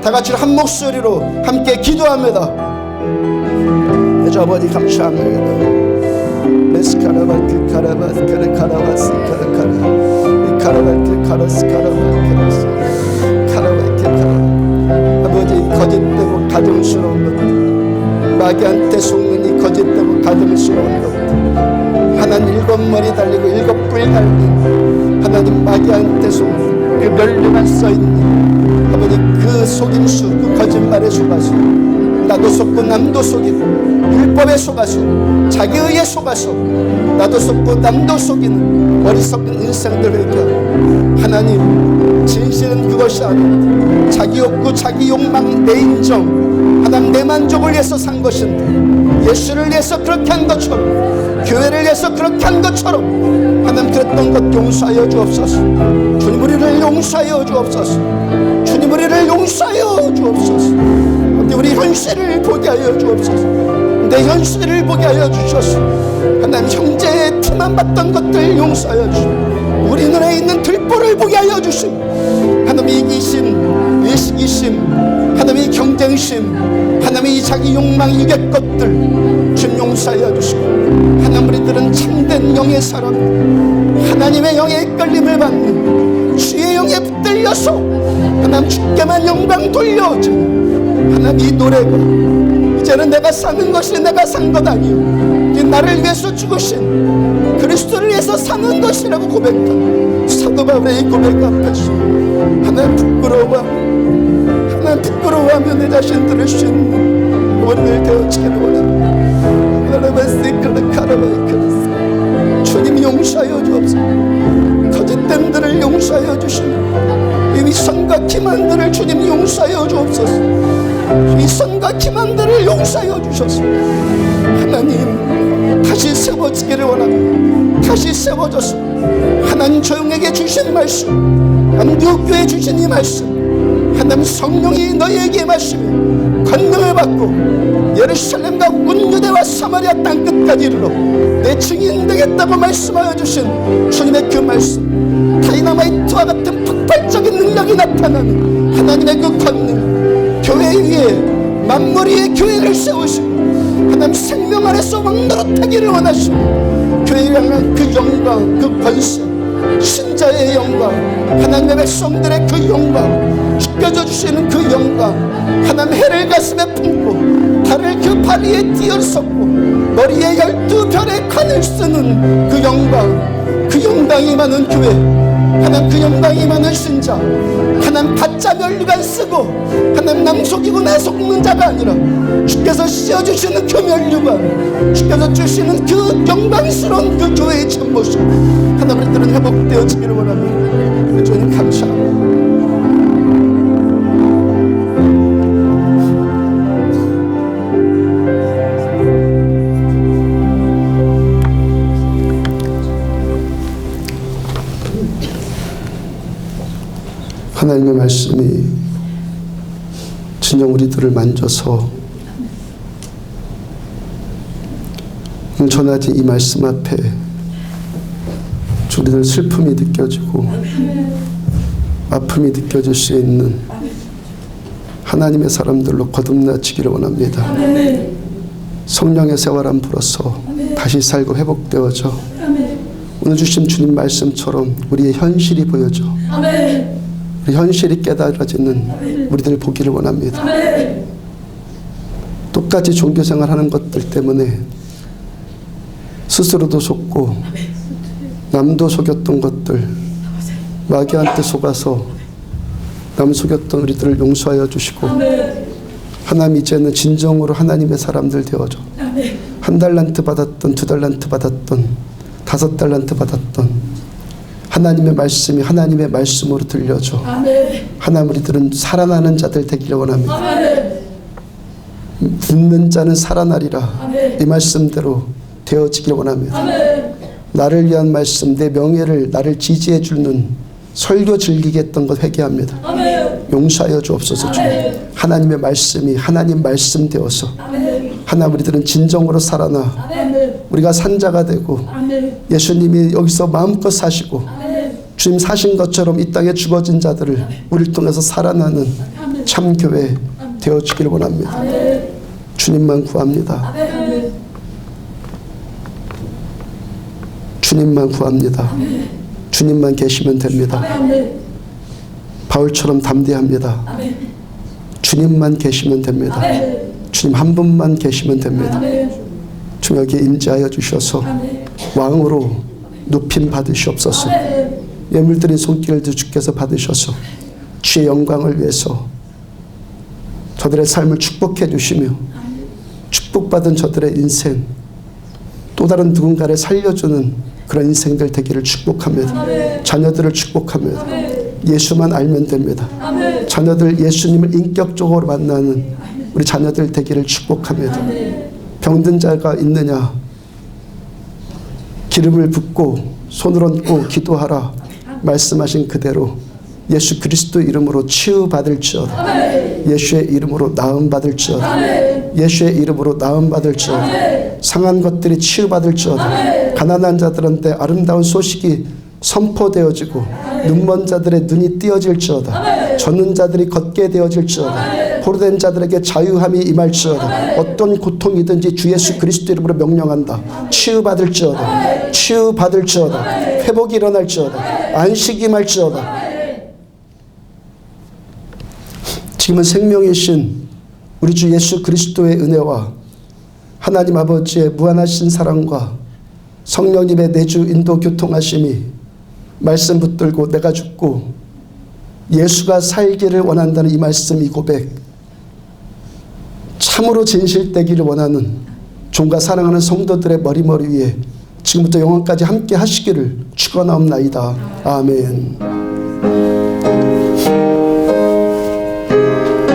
다같이 한 목소리로 함께 기도합니다. 주 아버지 감사합니다. 레스카라바트 카라바스카르 카라바스 카라카라 카라바트 카라스 카라바스 카라바트 카라. 아버지, 거짓되고 가증스러운 것들, 마귀한테 속는 이 거짓되고 가증스러운 것들, 하나님 일곱 머리 달리고 일곱 뿔 달린 하나님 마귀한테 속는 그 멸류관 써있는 아버지, 그 속임수, 그 거짓말에 속아서 나도 속고 남도 속이고, 율법에 속아서 자기 의에 속아서 나도 속고 남도 속이는 어리석은 인생들 회개하고, 하나님 진실은 그것이 아닙니다. 자기 욕구, 자기 욕망, 내 인정, 하나님 내 만족을 위해서 산 것인데, 예수를 위해서 그렇게 한 것처럼, 교회를 위해서 그렇게 한 것처럼 하나님 그랬던 것 용서하여 주옵소서. 주님 우리를 용서하여 주옵소서. 주님 우리를 용서하여 주옵소서. 우리 현실을 보게 하여 주옵소서. 내 현실을 보게 하여 주셔서 하나님 형제의 티만 봤던 것들 용서하여 주시고, 우리 눈에 있는 들보를 보게 하여 주시고, 하나님 이기심, 의식이심, 하나님 경쟁심, 하나님 자기 욕망 이길 것들 주님 용서하여 주시고, 하나님 우리들은 참된 영의 사람, 하나님의 영에 이끌림을 받는 주의 영에 붙들려서 하나님 주께만 영광 돌려주는 하나님 이 노래가 이제는 내가 사는 것이 내가 산 것 아니요 나를 위해서 죽으신 그리스도를 위해서 사는 것이라고 고백한 사도 바울의 이 고백 앞에서 하나님 부끄러워하며 내 자신 들을 수 있는 원을 되어지기를 원합니다. 주님이 용서하여 주옵소서. 거짓된 들을 용서하여 주시며 이 선과 기만들을 주님 용서하여 주옵소서. 이 선과 기만들을 용서하여 주셔서 하나님 다시 세워지기를 원합니다. 다시 세워져서 하나님 조용에게 주신 말씀, 안디옥교에 주신 이 말씀, 하나님 성령이 너희에게 말씀에 권능을 받고 예루살렘과 온 유대와 사마리아 땅 끝까지 이르러 내 증인 되겠다고 말씀하여 주신 주님의 그 말씀, 다이너마이트와 같은 폭발적인 능력이 나타나는 하나님의 그 권능, 교회 위에 만물 위에 교회를 세우시고 하나님 생명 안에서 왕노릇하기를 원하시고 교회를 향한 그 영광, 영광, 그 권세, 신자의 영광, 하나님의 백성들의 그 영광, 죽여져 주시는 그 영광, 하나님 해를 가슴에 품고 달을 그 발 위에 띄어섰고 머리에 12별의 관을 쓰는 그 영광, 그 영광이 많은 교회, 하나님 그 영광이 많은 신자, 하나님 가짜 면류관 쓰고 하나님 남속이고 나속는 자가 아니라 주께서 씌워주시는 그 면류관, 주께서 주시는 그 영광스러운 그 교회의 참모습, 하나님 우리들은 회복되어지기를 원합니다. 주님 감사합니다. 하나님의 말씀이 진정 우리들을 만져서 오늘 전하진 이 말씀 앞에 우리들 슬픔이 느껴지고 아픔이 느껴질 수 있는 하나님의 사람들로 거듭나치기를 원합니다. 성령의 세월함 불어서 다시 살고 회복되어져 오늘 주신 주님 말씀처럼 우리의 현실이 보여져 우리 현실이 깨달아지는 우리들 보기를 원합니다. 똑같이 종교생활하는 것들 때문에 스스로도 속고 남도 속였던 것들, 마귀한테 속아서 남 속였던 우리들을 용서하여 주시고 하나님 이제는 진정으로 하나님의 사람들 되어줘. 1달란트 받았던 2달란트 받았던 5달란트 받았던 하나님의 말씀이 하나님의 말씀으로 들려줘. 하나님 우리들은 살아나는 자들 되기를 원합니다. 듣는 자는 살아나리라. 이 말씀대로 되어지기를 원합니다. 나를 위한 말씀, 내 명예를 나를 지지해 주는 설교 즐기게 했던 것 회개합니다. 용서하여 주옵소서. 하나님의 말씀이 하나님 말씀 되어서 하나님 우리들은 진정으로 살아나 우리가 산자가 되고 예수님이 여기서 마음껏 사시고 주님 사신 것처럼 이 땅에 죽어진 자들을 우리를 통해서 살아나는 참교회 되어주기를 원합니다. 주님만 구합니다. 주님만 구합니다. 주님만 계시면 됩니다. 바울처럼 담대합니다. 주님만 계시면 됩니다. 주님 한 분만 계시면 됩니다. 주님 여기에 임재하여 주셔서 왕으로 높임 받으시옵소서. 예물드린 손길도 주께서 받으셔서 주의 영광을 위해서 저들의 삶을 축복해 주시며 축복받은 저들의 인생 또 다른 누군가를 살려주는 그런 인생들 되기를 축복합니다. 자녀들을 축복합니다. 예수만 알면 됩니다. 자녀들 예수님을 인격적으로 만나는 우리 자녀들 되기를 축복합니다. 병든 자가 있느냐 기름을 붓고 손을 얹고 기도하라 말씀하신 그대로 예수 그리스도 이름으로 치유받을지어다. 예수의 이름으로 나음받을지어다. 예수의 이름으로 나음받을지어다. 상한 것들이 치유받을지어다. 가난한 자들한테 아름다운 소식이 선포되어지고 눈먼 자들의 눈이 띄어질지어다. 젖는 자들이 걷게 되어질지어다. 포로된 자들에게 자유함이 임할지어다. 어떤 고통이든지 주 예수 그리스도 이름으로 명령한다. 치유받을지어다. 치유받을지어다. 회복이 일어날지어다. 안식이 임할지어다. 지금은 생명이신 우리 주 예수 그리스도의 은혜와 하나님 아버지의 무한하신 사랑과 성령님의 내주 인도 교통하심이 말씀 붙들고 내가 죽고 예수가 살기를 원한다는 이 말씀 이 고백 참으로 진실되기를 원하는 종과 사랑하는 성도들의 머리 위에 지금부터 영원까지 함께 하시기를 축원하옵나이다. 아멘.